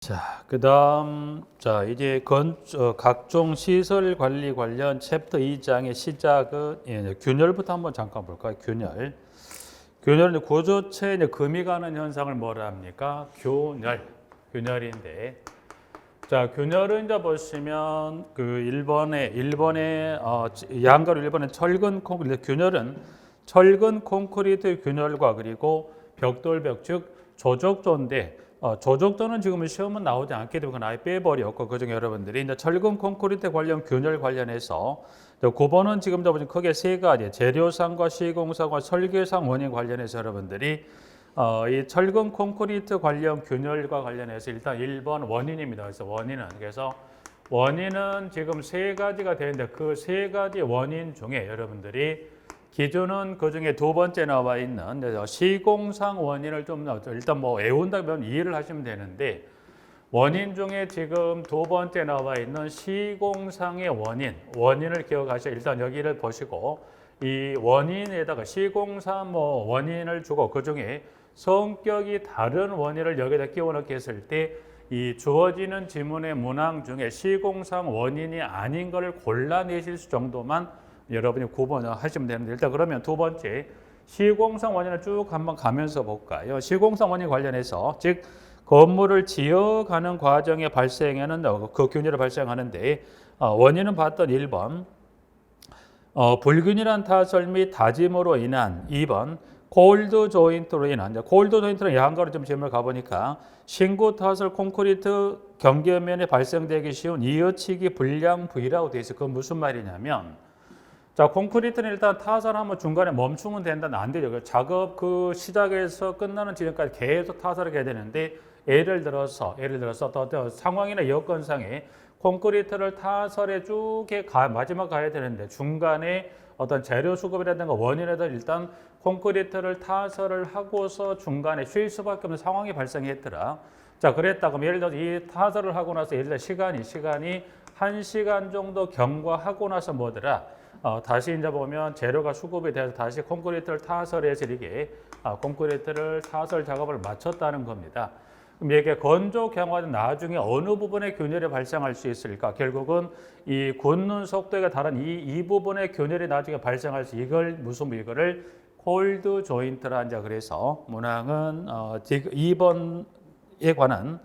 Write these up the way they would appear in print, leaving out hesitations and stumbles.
자, 자, 이제 각종 시설 관리 관련 챕터 2장의 시작은 균열부터 한번 잠깐 볼까요? 균열. 균열은 구조체에 금이 가는 현상을 뭐라 합니까? 균열인데. 자, 균열은 이제 보시면 그 일본의 양가로 일본의 철근 콘크리트 균열은 철근 콘크리트 균열과 그리고 벽돌벽 즉 조적조인데 조적조는 지금 시험은 나오지 않게 되고 그건 아예 빼버렸고 그중에 여러분들이 이제 철근 콘크리트 관련 균열 관련해서 9번은 지금 보시면 크게 세 가지 재료상과 시공상과 설계상 원인 관련해서 여러분들이 이 철근 콘크리트 관련 균열과 관련해서 일단 1번 원인입니다. 그래서 원인은 지금 세 가지가 되는데 그 세 가지 원인 중에 여러분들이 기준은 그 중에 두 번째 나와 있는 시공상 원인을 좀 일단 외운다면 이해를 하시면 되는데 원인 중에 지금 두 번째 나와 있는 시공상의 원인을 기억하셔. 일단 여기를 보시고 이 원인에다가 시공상 원인을 주고 그 중에 성격이 다른 원인을 여기다 끼워 넣게 했을 때 이 주어지는 지문의 문항 중에 시공상 원인이 아닌 것을 골라내실 정도만 여러분이 구분하시면 되는데 일단 그러면 두 번째 시공상 원인을 쭉 한번 가면서 볼까요? 시공상 원인 관련해서 즉 건물을 지어가는 과정에 발생하는 그 균열이 발생하는데 원인은 봤던 1번 불균일한 타설 및 다짐으로 인한 2번 콜드 조인트로 인한 콜드 조인트는 양가로 좀 질문을 가보니까 신구 타설 콘크리트 경계면에 발생되기 쉬운 이어치기 불량 부위라고 되어 있어요. 그건 무슨 말이냐면 자, 콘크리트는 일단 타설하면 중간에 멈추면 된다는 안 되죠. 작업 그 시작에서 끝나는 지점까지 계속 타설을 해야 되는데 예를 들어서 또 상황이나 여건상에 콘크리트를 타설에 쭉 마지막 가야 되는데 중간에 어떤 재료 수급이라든가 원인에다 일단 콘크리트를 타설을 하고서 중간에 쉴 수밖에 없는 상황이 발생했더라. 자, 그랬다 그러면 예를 들어서 이 타설을 하고 나서 예를 들어 시간이 1시간 정도 경과하고 나서 뭐더라? 다시 이제 보면 재료가 수급이 돼서 다시 콘크리트를 타설해서 이렇게 콘크리트를 타설 작업을 마쳤다는 겁니다. 그럼 이게 건조 경화는 나중에 어느 부분에 균열이 발생할 수 있을까? 결국은 이 굳는 속도가 다른 이 부분의 균열이 나중에 발생할 수 이거를 콜드 조인트라 한자. 그래서 문항은 2번에 관한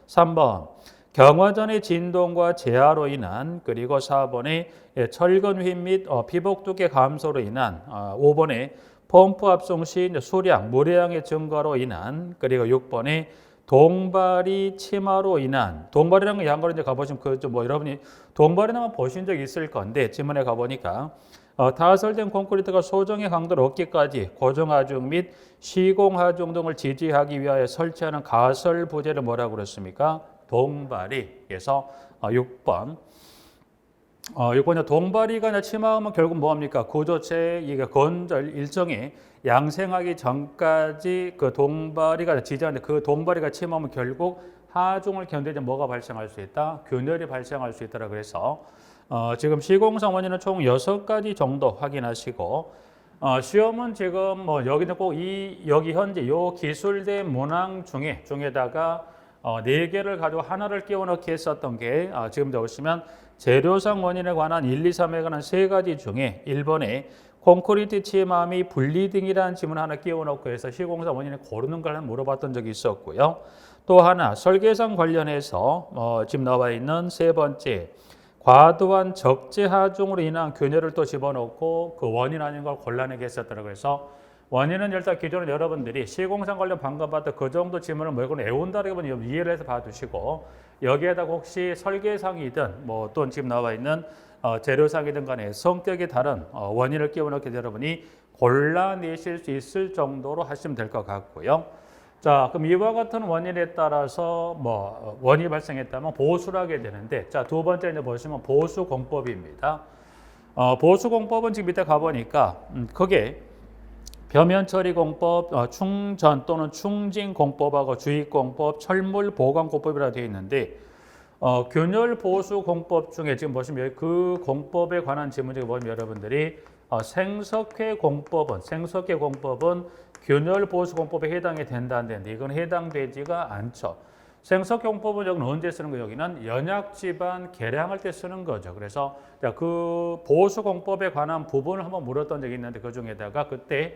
3번 경화전의 진동과 재하로 인한 그리고 4번에 철근 휘 및 피복 두께 감소로 인한 5번에 펌프 합성 시 수량, 물량의 증가로 인한 그리고 6번에 동발이 침하로 인한 동발이라는 거 양가로 이제 가보시면 여러분이 동발이나만 보신 적 있을 건데 지문에 가보니까 타설된 콘크리트가 소정의 강도를 얻기까지 고정하중 및 시공하중 등을 지지하기 위하여 설치하는 가설 부재를 뭐라고 그랬습니까? 동발이. 그래서 6번. 6번에 동발이가 침하면 결국 뭐합니까? 구조체 이게 건설 일정이 양생하기 전까지 그 동발이가 지지하는데 그 동발이가 침하면 결국 하중을 견디지 뭐가 발생할 수 있다? 균열이 발생할 수 있다라 그래서 지금 시공상 원인은 총 6가지 정도 확인하시고 시험은 지금 여기는 꼭 여기 현재 요 기술된 문항 중에다가 4개를 가지고 하나를 끼워 넣기 했었던 게 지금 보시면 재료상 원인에 관한 1, 2, 3에 관한 3가지 중에 1번에 콘크리트 침함이 블리딩이라는 질문 하나 끼워 넣고 해서 시공상 원인을 고르는 걸 물어봤던 적이 있었고요. 또 하나 설계상 관련해서 지금 나와 있는 3번째 과도한 적재 하중으로 인한 균열을 또 집어넣고 그 원인 아닌 걸 골라내게 했었더라고요. 그래서 원인은 일단 기존에 여러분들이 시공상 관련 방금 봤던 그 정도 질문을 이건 애운다라고 이해를 해서 봐두시고 여기에다가 혹시 설계상이든 또는 지금 나와 있는 재료상이든 간에 성격이 다른 원인을 끼워 넣게 여러분이 골라내실 수 있을 정도로 하시면 될 것 같고요. 자, 그럼 이와 같은 원인에 따라서 원인이 발생했다면 보수를 하게 되는데 자, 두 번째 이제 보시면 보수 공법입니다. 보수 공법은 지금 밑에 가보니까 크게 표면 처리 공법, 충전 또는 충진 공법하고 주입 공법, 철물 보관 공법이라 되어 있는데 균열 보수 공법 중에 지금 보시면 그 공법에 관한 질문이 보면 여러분들이 생석회 공법은 균열 보수 공법에 해당이 된다 안 되는데 이건 해당되지가 않죠. 생석경법은 여기는 언제 쓰는 거? 여기는 연약지반 계량할 때 쓰는 거죠. 그래서 그 보수공법에 관한 부분을 한번 물었던 적이 있는데 그 중에다가 그때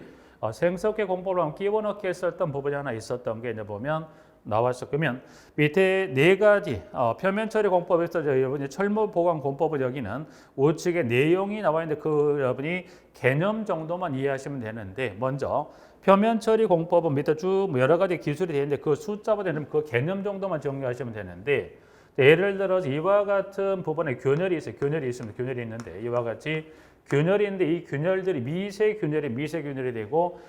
생석계 공법을 한번 끼워넣기 했었던 부분이 하나 있었던 게 이제 보면 나왔어. 그러면 밑에 네 가지 표면 처리 공법에서 여러분이 철물 보강 공법은 여기는 우측에 내용이 나와 있는데 그 여러분이 개념 정도만 이해하시면 되는데 먼저 표면 처리 공법은 밑에 쭉 여러 가지 기술이 되는데 그 숫자보다 그 개념 정도만 정리하시면 되는데 예를 들어서 이와 같은 부분에 균열이 있어요. 균열이 있습니다. 균열이 있는데 이와 같이 균열이 있는데 이 균열들이 미세 균열이 되고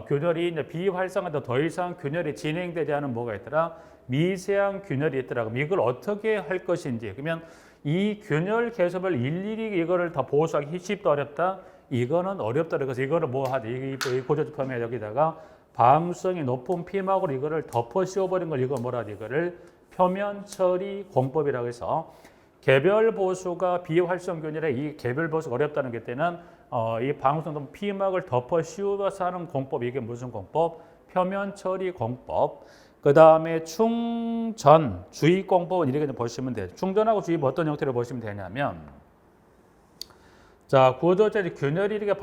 균열이 이제 비활성화도 더 이상 균열이 진행되지 않은 뭐가 있더라? 미세한 균열이 있더라고. 이걸 어떻게 할 것인지. 그러면 이 균열 개섭을 일일이 이거를 다 보수하기 쉽다 어렵다? 이거는 어렵다. 그래서 이거를 뭐 하지? 이 고조주품에 여기다가 방수성이 높은 피막으로 이거를 덮어 씌워버린 걸 이거 뭐라 하지? 이거를 표면 처리 공법이라고 해서 개별 보수가 비활성 균열에 이 개별 보수가 어렵다는 게 때는 이 방수성 피막을 덮어 씌워서 하는 공법. 이게 무슨 공법? 표면 처리 공법. 그 다음에 충전 주입 공법은 이렇게 보시면 돼요. 충전하고 주입 어떤 형태로 보시면 되냐면 자, 구조체 균열이 이렇게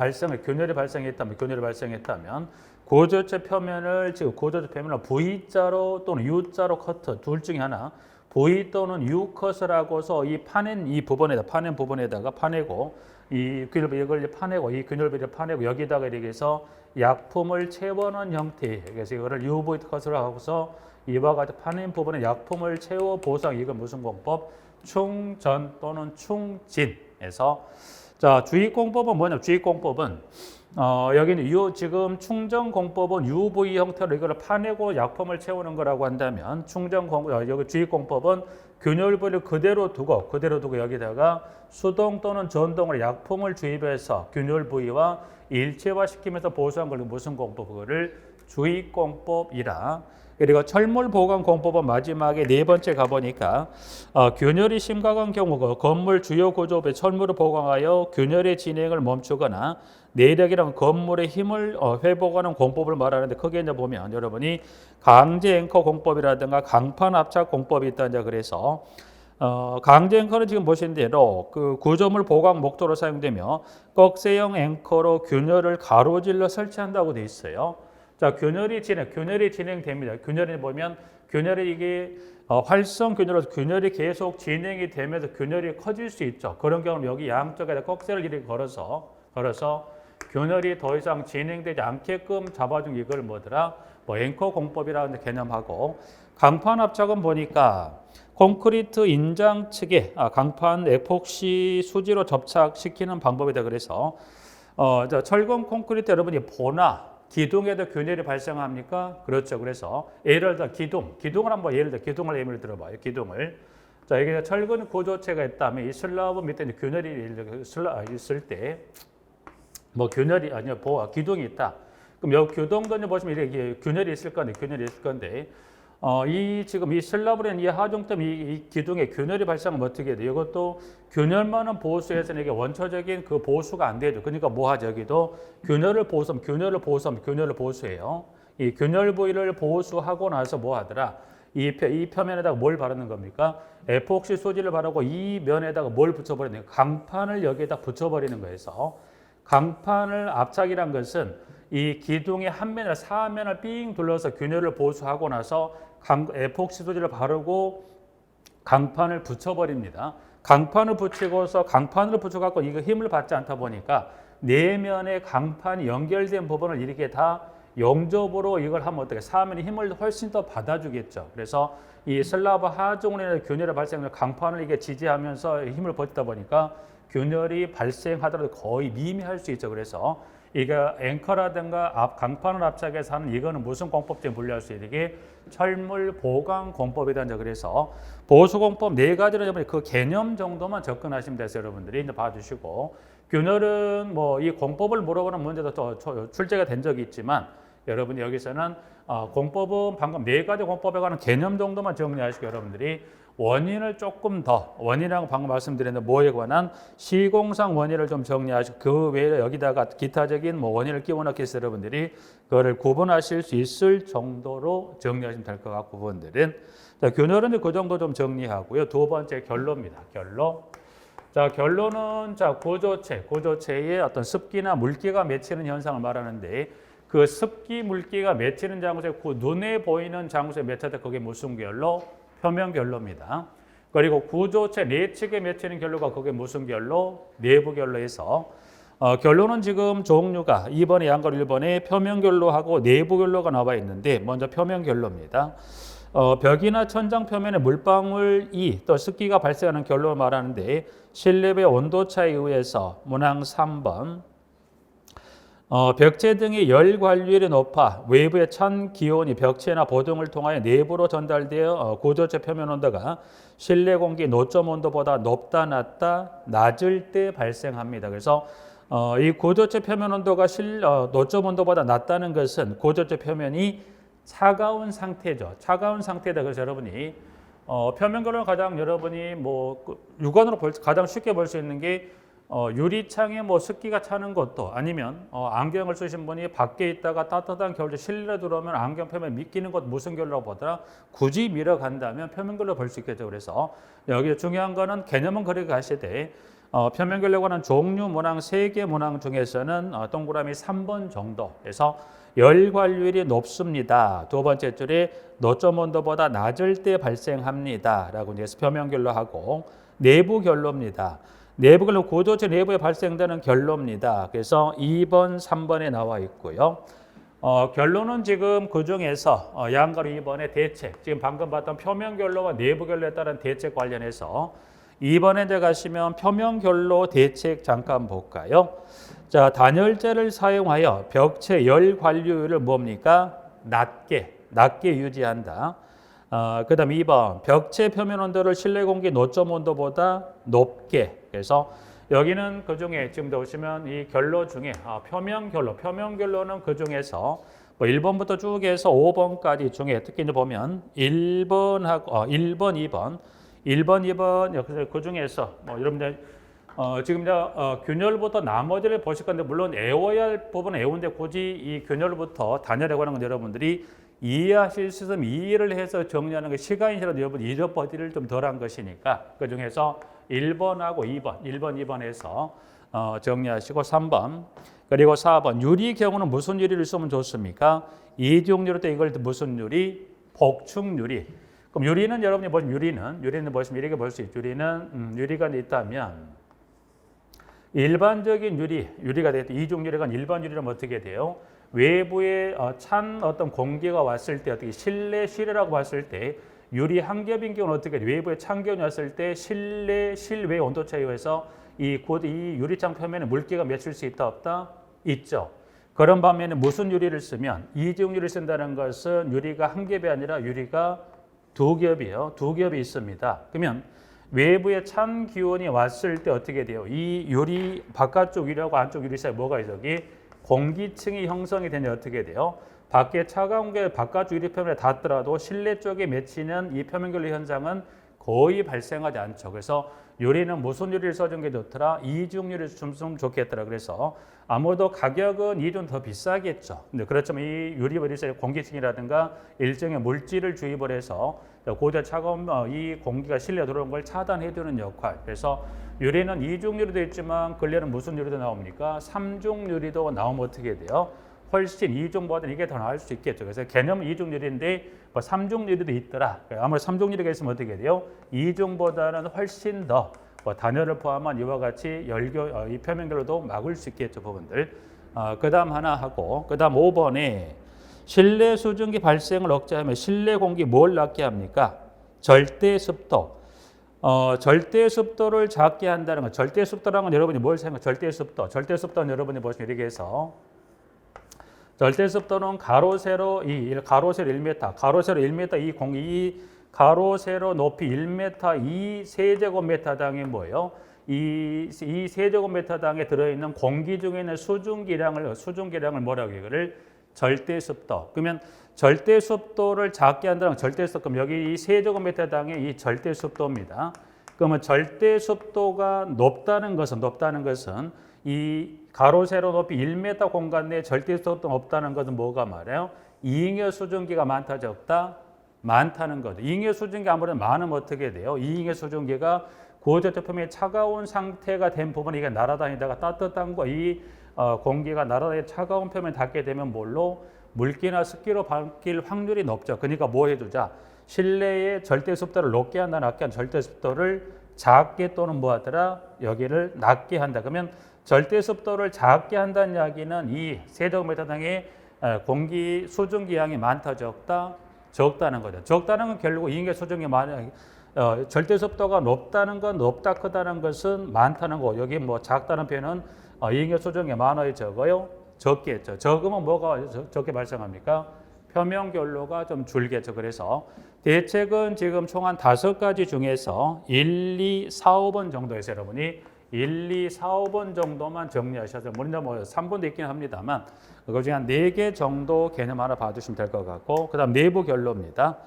균열이 발생했다면 구조체 표면을 지금 구조체 표면을 V자로 또는 U자로 커트 둘 중에 하나 V 또는 U 컷을 하고서 이 파낸 이 부분에다 파낸 부분에다가 파내고 이 이걸 파내고 이 균열비를 파내고 여기다가 이렇게 해서 약품을 채워넣은 형태. 그래서 이거를 UV 컷을 하고서 이와 같이 파낸 부분에 약품을 채워 보상. 이건 무슨 공법? 충전 또는 충진에서 자, 주입공법은 뭐냐? 주입공법은 여기는 지금 충전공법은 UV 형태로 이걸 파내고 약품을 채우는 거라고 한다면 여기 주입공법은 균열부를 그대로 두고 여기다가 수동 또는 전동으로 약품을 주입해서 균열 부위와 일체화시키면서 보수한 걸 무슨 공법? 그거를 주입공법이라. 그리고 철물 보강 공법은 마지막에 네 번째 가보니까 균열이 심각한 경우 건물 주요 구조부에 철물을 보강하여 균열의 진행을 멈추거나 내력이랑 건물의 힘을 회복하는 공법을 말하는데 크게 이제 보면 여러분이 강제 앵커 공법이라든가 강판 압착 공법이 있다. 이제 그래서 강제 앵커는 지금 보신 대로 그 구조물 보강 목도로 사용되며 꺽쇠형 앵커로 균열을 가로질러 설치한다고 돼 있어요. 자, 균열이 진행됩니다. 균열이 보면 균열이 이게 활성 균열로서 균열이 계속 진행이 되면서 균열이 커질 수 있죠. 그런 경우는 여기 양쪽에다 꺽쇠를 이렇게 걸어서 균열이 더 이상 진행되지 않게끔 잡아준 이걸 뭐더라? 앵커 공법이라는 개념하고 강판 압착은 보니까 콘크리트 인장 측에 강판 에폭시 수지로 접착시키는 방법이다. 그래서 철근 콘크리트 여러분이 보나 기둥에도 균열이 발생합니까? 그렇죠. 그래서 예를 들어 기둥을 한번 예를 들어봐요. 기둥을. 자, 여기 철근 구조체가 있다면 이 슬라브 밑에 균열이 있을 때 균열이 기둥이 있다. 그럼 여기 기둥도 보시면 이렇게 균열이 있을 건데 지금 이 슬라브라는 이 하중점 이 기둥에 균열이 발생하면 어떻게 돼요? 이것도 균열만은 보수해서는 이게 원초적인 그 보수가 안 되죠. 그러니까 뭐 하죠? 여기도 균열을 보수해요. 이 균열 부위를 보수하고 나서 뭐 하더라? 이 표면에다가 뭘 바르는 겁니까? 에폭시 소지를 바르고 이 면에다가 뭘 붙여버리는 거예요? 강판을 여기에다 붙여버리는 거에서 강판을 압착이란 것은 이 기둥의 한 면을 사면을 삥 둘러서 균열을 보수하고 나서 에폭시 소지를 바르고 강판을 붙여버립니다. 강판을 붙여갖고 이거 힘을 받지 않다 보니까 내면에 강판이 연결된 부분을 이렇게 다 용접으로 이걸 하면 어떻게 사면의 힘을 훨씬 더 받아주겠죠. 그래서 이 슬라브 하중원의 균열의 발생을 강판을 이게 지지하면서 힘을 버티다 보니까 균열이 발생하더라도 거의 미미할 수 있죠. 그래서 이게 앵커라든가 강판을 압착해서 하는 이거는 무슨 공법에 분류할 수 있는 게 철물 보강 공법이다. 그래서 보수 공법 네 가지로 여러분이 그 개념 정도만 접근하시면 돼서 여러분들이 이제 봐주시고 균열은 이 공법을 물어보는 문제도 또 출제가 된 적이 있지만 여러분이 여기서는 공법은 방금 네 가지 공법에 관한 개념 정도만 정리하시고 여러분들이 원인을 조금 더 원인이라고 방금 말씀드렸는데 뭐에 관한 시공상 원인을 좀 정리하시고 그 외에 여기다가 기타적인 원인을 끼워넣기 위해서 여러분들이 그거를 구분하실 수 있을 정도로 정리하시면 될 것 같고 부분들은 자, 균열은 그 정도 좀 정리하고요. 두 번째 결로입니다. 결로. 자, 결론은 자, 고조체에 어떤 습기나 물기가 맺히는 현상을 말하는데 그 습기 물기가 맺히는 장소에 그 눈에 보이는 장소에 맺혔다. 그게 무슨 결로? 표면 결로입니다. 그리고 구조체 내측에 맺히는 결로가 그게 무슨 결로? 내부 결로에서 결론은 지금 종류가 2번에 양걸 1번에 표면 결로하고 내부 결로가 나와 있는데 먼저 표면 결로입니다. 벽이나 천장 표면에 물방울이 또 습기가 발생하는 결로를 말하는데 실내의 온도차에 의해서 문항 3번 벽체 등의 열 관리율이 높아 외부의 찬 기온이 벽체나 보등을 통하여 내부로 전달되어 구조체 표면 온도가 실내 공기 노점 온도보다 높다 낮다 낮을 때 발생합니다. 그래서 이 구조체 표면 온도가 노점 온도보다 낮다는 것은 구조체 표면이 차가운 상태죠. 차가운 상태다. 그래서 여러분이 표면 결로는 가장 여러분이 뭐 육안으로 가장 쉽게 볼 수 있는 게 유리창에 뭐 습기가 차는 것도 아니면 안경을 쓰신 분이 밖에 있다가 따뜻한 겨울에 실내로 들어오면 안경 표면 미끼는 것 무슨 결로라고 보더라. 굳이 밀어간다면 표면 결로 볼 수 있겠죠. 그래서 여기 중요한 거는 개념은 그렇게 가시되 표면 결로에 관한 종류 문항 3개 문항 중에서는 동그라미 3번 정도에서 열 관리율이 높습니다. 두 번째 줄에 노점 온도보다 낮을 때 발생합니다. 라고 이제 표면 결로하고 내부 결로입니다. 내부 결로 구조체 내부에 발생되는 결로입니다. 그래서 2번, 3번에 나와 있고요. 결론은 지금 그 중에서 양가로 2번의 대책, 지금 방금 봤던 표면 결로와 내부 결로에 따른 대책 관련해서 2번에 들어가시면 표면 결로 대책 잠깐 볼까요? 자, 단열재를 사용하여 벽체 열 관리율을 뭡니까? 낮게 유지한다. 그 다음 2번 벽체 표면 온도를 실내 공기 노점 온도보다 높게. 그래서 여기는 그 중에 지금 보시면 이 결로 중에 표면 결로는 그 중에서 뭐 1번부터 쭉 해서 5번까지 중에 특히 이제 보면 1번하고 1번, 2번 그 중에서 뭐 여러분들 지금 이제 균열부터 나머지를 보실 건데 물론 애워야 할 부분은 애우는데 굳이 이 균열부터 단열에 관한 건 여러분들이 이해하실 수 있으면 이해를 해서 정리하는 게 시간이 지나도 여러분 잊어버리를 좀 덜한 것이니까 그 중에서 1번하고 2번, 2번에서 정리하시고 3번 그리고 4번 유리 경우는 무슨 유리를 쓰면 좋습니까? 이중 유리 때 이걸 무슨 유리? 복층 유리. 그럼 유리는 여러분이 보시면 유리는 보시면 이렇게 볼 수 있죠. 유리가 있다면 일반적인 유리가 되겠다. 이중 유리가 일반 유리라면 어떻게 돼요? 외부에 찬 어떤 공기가 왔을 때 어떻게 실내라고 봤을 때 유리 한 겹인 경우는 어떻게 돼요? 외부에 찬 기온이 왔을 때 실외 온도 차이에 의해서 이 유리창 표면에 물기가 맺힐 수 있다 없다? 있죠. 그런 반면에 무슨 유리를 쓰면 이중 유리를 쓴다는 것은 유리가 한 겹이 아니라 유리가 두 겹이에요. 두 겹이 있습니다. 그러면 외부에 찬 기온이 왔을 때 어떻게 돼요? 이 유리 바깥쪽 유리하고 안쪽 유리 사이에 뭐가 있어? 여기 공기층이 형성이 되면 어떻게 돼요? 밖에 차가운 게 바깥쪽 유리 표면에 닿더라도 실내 쪽에 맺히는 이 표면 결로 현상은 거의 발생하지 않죠. 그래서 유리는 무슨 유리를 써준 게 좋더라? 이중 유리를 쓰면 좋겠더라. 그래서 아무래도 가격은 이중 더 비싸겠죠. 근데 그렇지만 이 유리 버리스의 공기층이라든가 일종의 물질을 주입을 해서 고대 차가운 이 공기가 실내 들어오는 걸 차단해주는 역할. 그래서 유리는 이중 유리도 있지만 근래는 무슨 유리도 나옵니까? 삼중 유리도 나오면 어떻게 돼요? 훨씬 이중보다는 이게 더 나을 수 있겠죠. 그래서 개념은 이중 유리인데 뭐 삼중 유리도 있더라. 아무래도 삼중 유리가 있으면 어떻게 돼요? 이중보다는 훨씬 더 단열을 포함한 이와 같이 이 표면 결로도 막을 수 있겠죠, 부분들. 그다음 하나 하고 그다음 5번에 실내 수증기 발생을 억제하면 실내 공기 뭘 낮게 합니까? 절대 습도. 절대 습도를 작게 한다는 것. 절대 습도라는 건 여러분이 뭘 생각해요? 절대 습도. 절대 습도는 여러분이 보시면 이렇게 해서 절대 습도는 가로 세로 1m, 가로 세로 1m 이 가로 세로 높이 1m 이 세제곱미터당이 뭐예요? 이 세제곱미터당에 들어있는 공기 중에 있는 수증기량을 뭐라고 해요? 이거를 절대 습도. 그러면 절대 습도를 작게 한다는 절대 습도. 그럼 여기 이 세제곱미터당의 이 절대 습도입니다. 그러면 절대 습도가 높다는 것은 이 가로 세로 높이 1m 공간 내에 절대 습도가 없다는 것은 뭐가 말해요? 이잉여 수증기가 많다 적다? 많다는 거죠. 이잉의 수증기 아무래도 많으면 어떻게 돼요? 이잉의 수증기가 구조체 표면이 차가운 상태가 된 부분이 이게 날아다니다가 따뜻한 거, 이 공기가 날아다니 차가운 표면에 닿게 되면 뭘로? 물기나 습기로 바뀔 확률이 높죠. 그러니까 뭐 해주자? 실내의 절대 습도를 높게 한다, 낮게 한다. 절대 습도를 작게 또는 뭐 하더라? 여기를 낮게 한다. 그러면 절대 습도를 작게 한다는 이야기는 이 세제곱미터당의 공기 수증기 양이 많다, 적다? 적다는 거죠. 적다는 건 결국 이잉의 수증기 많이 절대 습도가 높다는 건 높다 크다는 것은 많다는 거. 여기 뭐 작다는 표현은 이잉의 수증기 많아요, 적어요? 적겠죠. 적으면 뭐가 적게 발생합니까? 표면 결로가 좀 줄겠죠. 그래서 대책은 지금 총 한 5가지 중에서 1, 2, 4, 5번 정도에서 여러분이 1, 2, 4, 5번 정도만 정리하셔서 물론 뭐 3번도 있긴 합니다만 그거 중에 한 4개 정도 개념 하나 봐주시면 될 것 같고 그다음 내부 결로입니다.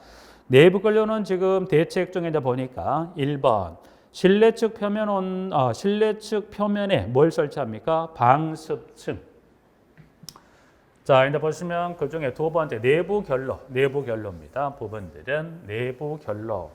내부 결로는 지금 대책 중에 이제 보니까 1번 실내 측 표면에 뭘 설치합니까? 방습층. 자, 이제 보시면 그 중에 두 번째 내부 결로입니다. 부분들은 내부 결로.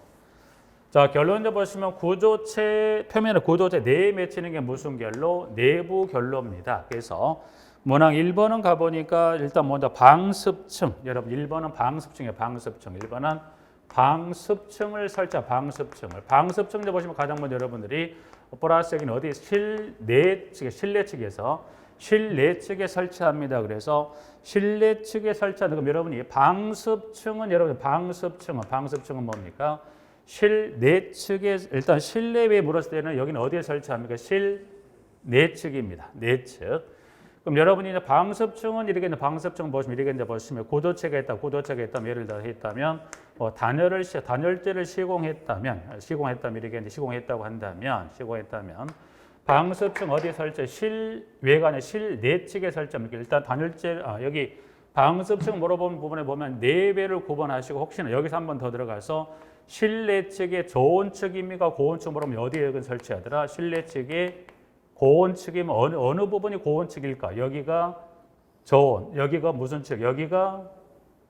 자, 결론 이제 보시면 구조체 표면에 구조체 내에 맺히는 게 무슨 결로? 내부 결로입니다. 그래서 문항 1번은 가보니까 일단 먼저 방습층. 여러분 1번은 방습층이에요. 방습층. 1번은 방습층을 설치한 방습층을. 방습층 이제 보시면 가장 먼저 여러분들이 플러스 여기는 어디 실내 측에서 실내 측에 설치합니다. 그래서 실내 측에 설치하는 그럼 여러분이 방습층은 방습층은 뭡니까? 실내 측에 일단 실내에 물었을 때는 여기는 어디에 설치합니까? 실내 측입니다. 내측. 그럼 여러분이 이제 방습층은 이렇게 방습층 보시면 이렇게 이제 보시면 구조체가 있다면 예를 들어 했다면 단열재를 시공했다면 이렇게 이제 시공했다고 한다면 방습층 어디에 설치? 실외가 아니라 실내 측에 설치합니까? 일단 단열재 여기 방습층 물어본 부분에 보면 내외를 구분하시고 혹시나 여기서 한 번 더 들어가서 실내 측의 좋은 측입니까? 고온 측 물어보면 어디에 설치하더라? 실내 측의 고온 측이면 어느 부분이 고온 측일까? 여기가 저온, 여기가 무슨 측? 여기가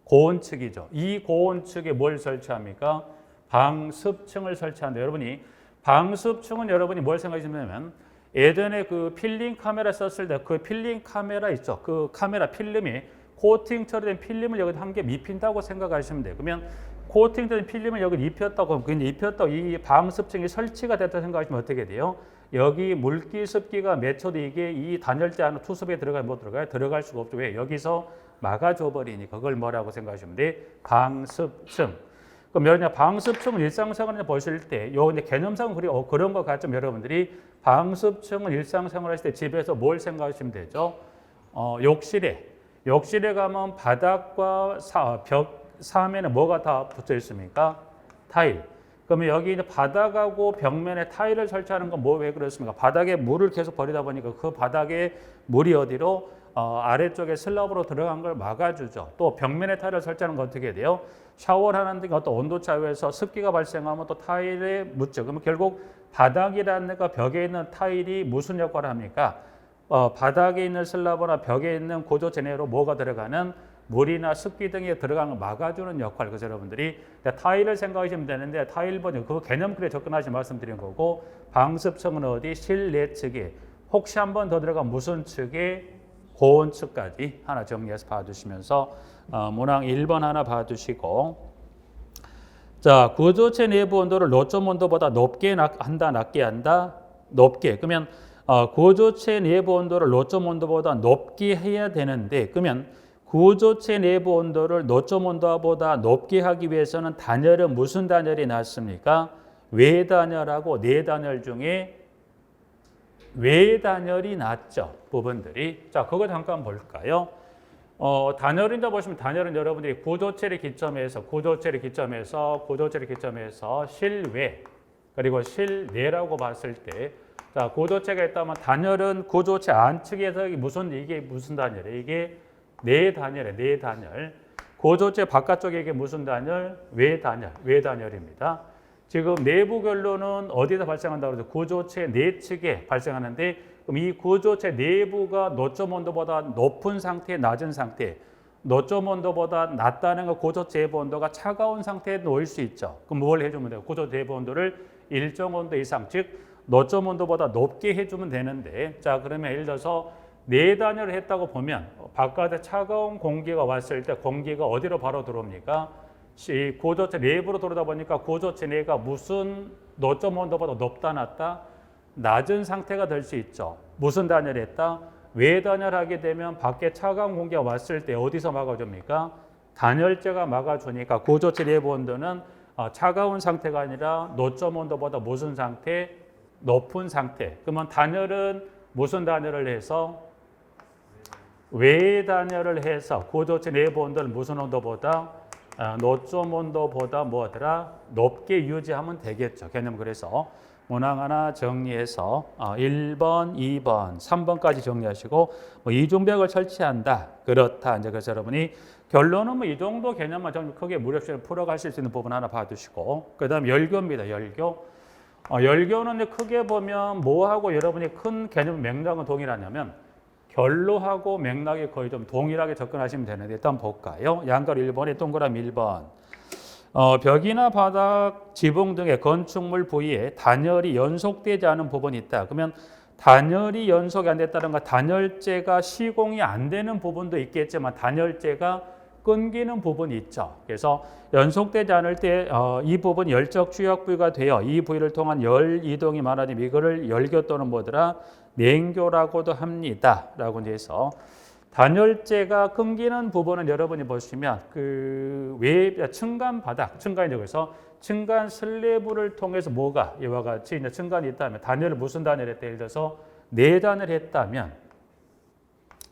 고온 측이죠. 이 고온 측에 뭘 설치합니까? 방습층을 설치하는데 여러분이 방습층은 여러분이 뭘 생각하시냐면 예전에 그 필름 카메라 썼을 때 그 필름 카메라 있죠. 그 카메라 필름이 코팅 처리된 필름을 여기 한 개 입힌다고 생각하시면 돼요. 그러면 코팅된 필름을 여기 입혔다고 이 방습층이 설치가 됐다고 생각하시면 어떻게 돼요? 여기 물기 습기가 맺혀도 이게 이 단열재 안에 투습에 들어가면 못 들어가요? 들어갈 수가 없죠. 왜? 여기서 막아줘 버리니까 그걸 뭐라고 생각하시면 돼? 방습층. 그럼 여러분 방습층을 일상생활에 보실 때 요 이제 개념상 그런 것 같지만 여러분들이 방습층을 일상생활 하실 때 집에서 뭘 생각하시면 되죠? 욕실에 가면 바닥과 벽 사면에 뭐가 다 붙어 있습니까? 타일. 그러면 여기 이제 바닥하고 벽면에 타일을 설치하는 건 왜 그렇습니까? 바닥에 물을 계속 버리다 보니까 그 바닥에 물이 어디로 아래쪽에 슬럽으로 들어간 걸 막아주죠. 또 벽면에 타일을 설치하는 건 어떻게 돼요? 샤워를 하는 등 어떤 온도 차이에서 습기가 발생하면 또 타일에 묻죠. 그러면 결국 바닥이라는 데가 벽에 있는 타일이 무슨 역할을 합니까? 바닥에 있는 슬라브나 벽에 있는 구조체 내로 뭐가 들어가는 물이나 습기 등이 들어가는 걸 막아주는 역할. 그래서 여러분들이 타일을 생각하시면 되는데 타일 버전 그 개념 그래 접근하시 말씀드린 거고 방습층은 어디? 실내 측에 혹시 한 번 더 들어가 무슨 측에? 고온 측까지 하나 정리해서 봐주시면서 문항 1번 하나 봐주시고 자 구조체 내부 온도를 노점 온도보다 높게 한다 낮게 한다? 높게. 그러면 구조체 내부 온도를 노점 온도보다 높게 해야 되는데 그러면 구조체 내부 온도를 노점 온도보다 높게 하기 위해서는 단열은 무슨 단열이 낫습니까? 외단열하고 내단열 중에 외단열이 낫죠. 부분들이. 자, 그거 잠깐 볼까요? 단열인 자 보시면 단열은 여러분들이 구조체를 기점해서 실외 그리고 실내라고 봤을 때 자, 구조체가 있다면 단열은 구조체 안측에서 이게 무슨 단열이에요? 이게 내단열. 구조체 바깥쪽에 이게 무슨 단열? 외단열입니다. 지금 내부 결로는 어디서 발생한다고 그러죠? 구조체 내측에 발생하는데 그럼 이 구조체 내부가 노점 온도보다 높은 상태, 낮은 상태 노점 온도보다 낮다는 거 고조 제부 온도가 차가운 상태에 놓일 수 있죠. 그럼 뭘 해주면 돼요? 고조 제부 온도를 일정 온도 이상, 즉 노점 온도보다 높게 해주면 되는데, 자 그러면 예를 들어서 내단열을 했다고 보면 바깥에 차가운 공기가 왔을 때 공기가 어디로 바로 들어옵니까? 이 고조체 내부로 들어오다 보니까 고조체 내가 무슨 노점 온도보다 높다 낮다? 낮은 상태가 될 수 있죠. 무슨 단열을 했다? 외단열하게 되면 밖에 차가운 공기가 왔을 때 어디서 막아줍니까? 단열재가 막아주니까 고조체 내부 온도는 차가운 상태가 아니라 노점 온도보다 무슨 상태? 높은 상태. 그러면 단열은 무슨 단열을 해서? 외단열을 해서 고조체 내부 온도를 무슨 온도보다? 노점 온도보다 뭐더라? 높게 유지하면 되겠죠. 개념 그래서 문항 하나 정리해서 1번, 2번, 3번까지 정리하시고 뭐 이중벽을 설치한다. 그렇다. 이제 그래서 여러분이 결론은 뭐 이 정도 개념만 좀 크게 무리 없이 풀어가실 수 있는 부분 하나 봐두시고, 그다음 열교입니다. 열교. 열교는 이제 크게 보면 뭐하고 여러분이 큰 개념 맥락은 동일하냐면 결로하고 맥락이 거의 좀 동일하게 접근하시면 되는데 일단 볼까요? 양가로 1번에 동그라미 1번. 벽이나 바닥, 지붕 등의 건축물 부위에 단열이 연속되지 않은 부분이 있다. 그러면 단열이 연속이 안 됐다는 건 단열재가 시공이 안 되는 부분도 있겠지만 단열재가 끊기는 부분이 있죠. 그래서 연속되지 않을 때 이 부분이 열적 추역 부위가 되어 이 부위를 통한 열 이동이 많아지면 이거를 열교 또는 뭐더라? 냉교라고도 합니다. 라고 이제 해서 단열재가 끊기는 부분은 여러분이 보시면 층간 바닥, 층간이죠. 그래서 층간 슬래브를 통해서 뭐가 이와 같이 이제 층간이 있다면 단열을 무슨 단열을 했다? 예를 들어서 내단을 했다면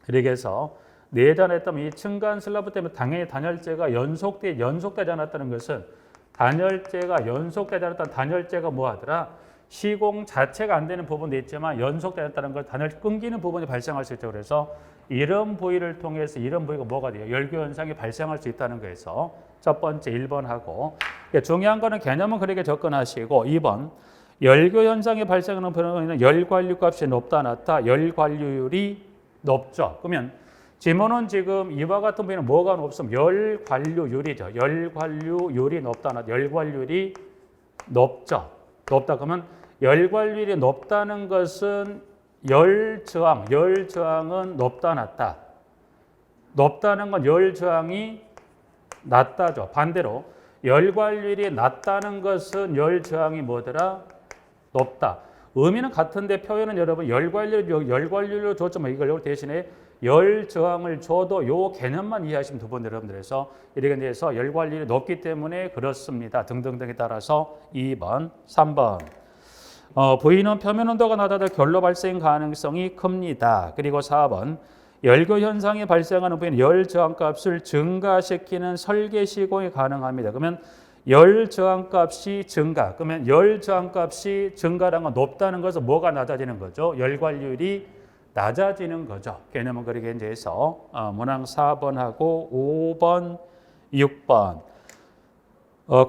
이렇게 해서 내단을 했다면 이 층간 슬래브 때문에 당연히 단열재가 연속되지 않았다는 것은 단열재가 연속되지 않았다는 단열재가 뭐 하더라? 시공 자체가 안 되는 부분도 있지만 연속되지 않았다는 걸 단열 끊기는 부분이 발생할 수 있죠. 그래서 이런 부위를 통해서 이런 부위가 뭐가 돼요? 열교 현상이 발생할 수 있다는 거에서 첫 번째 1번하고 중요한 거는 개념은 그렇게 접근하시고 2번 열교 현상이 발생하는 부분은 열관류 값이 높다 낮다 열관류율이 높죠. 그러면 지문은 지금 이와 같은 부위는 뭐가 높으면 열관류율이죠. 열관류율이 높다 낮다 열관류율이 높죠. 높다 그러면 열관류율이 높다는 것은 열저항은 높다 낮다. 높다는 건 열저항이 낮다죠. 반대로 열관류율이 낮다는 것은 열저항이 뭐더라? 높다. 의미는 같은데 표현은 여러분 열관류율로 줬지만 이걸 대신에 열저항을 줘도 요 개념만 이해하시면 두 번 여러분들에서 이렇게 돼서 열관류율이 높기 때문에 그렇습니다. 등등등에 따라서 2번, 3번. V는 표면 온도가 낮아져 결로 발생 가능성이 큽니다. 그리고 4번 열교 현상이 발생하는 부위는 열 저항값을 증가시키는 설계 시공이 가능합니다. 그러면 열 저항값이 증가. 그러면 열 저항값이 증가라는 건 높다는 것은 뭐가 낮아지는 거죠? 열관률이 낮아지는 거죠. 개념은 그렇게 이제 해서 문항 4번하고 5번, 6번.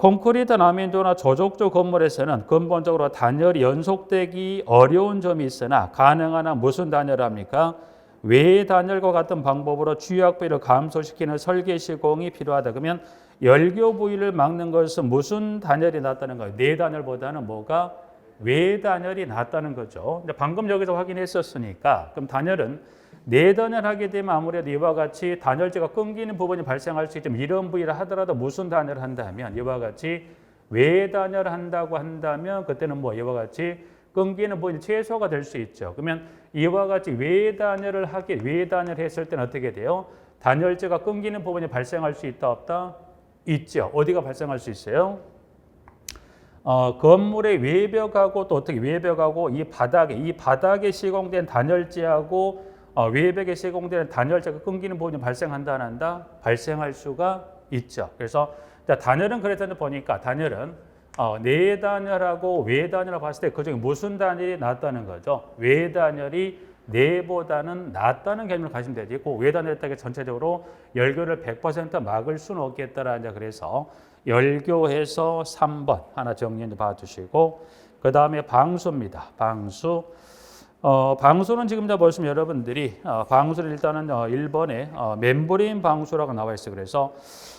콘크리트 라민조나 저족조 건물에서는 근본적으로 단열이 연속되기 어려운 점이 있으나 가능한 한 무슨 단열을 합니까? 외단열과 같은 방법으로 주역 부위를 감소시키는 설계 시공이 필요하다. 그러면 열교 부위를 막는 것은 무슨 단열이 낫다는 거예요? 내단열보다는 뭐가? 외단열이 낫다는 거죠. 근데 방금 여기서 확인했었으니까 그럼 단열은 내단열 하게 되면 아무래도 이와 같이 단열재가 끊기는 부분이 발생할 수 있지만 이런 부위를 하더라도 무슨 단열을 한다면 이와 같이 외단열을 한다고 한다면 그때는 뭐 이와 같이 끊기는 부분이 최소가 될 수 있죠. 그러면 이와 같이 외단열을 했을 때는 어떻게 돼요? 단열재가 끊기는 부분이 발생할 수 있다 없다? 있죠. 어디가 발생할 수 있어요? 건물의 외벽하고 또 어떻게 외벽하고 이 바닥에 시공된 단열재하고 외벽에 시공되는 단열재가 끊기는 부분이 발생한다 안 한다? 발생할 수가 있죠. 그래서 단열은 그래서 보니까 단열은 내단열하고 외단열을 봤을 때 그중에 무슨 단열이 낫다는 거죠? 외단열이 내보다는 낫다는 개념을 가시면 되지. 그 외단열에 따라 전체적으로 열교를 100% 막을 수는 없겠다라 이제 그래서 열교해서 3번 하나 정리해 봐주시고 그 다음에 방수입니다. 방수. 방수는 지금 다 보시면 여러분들이 방수를 일단은 1번에 멤브레인 방수라고 나와 있어요. 그래서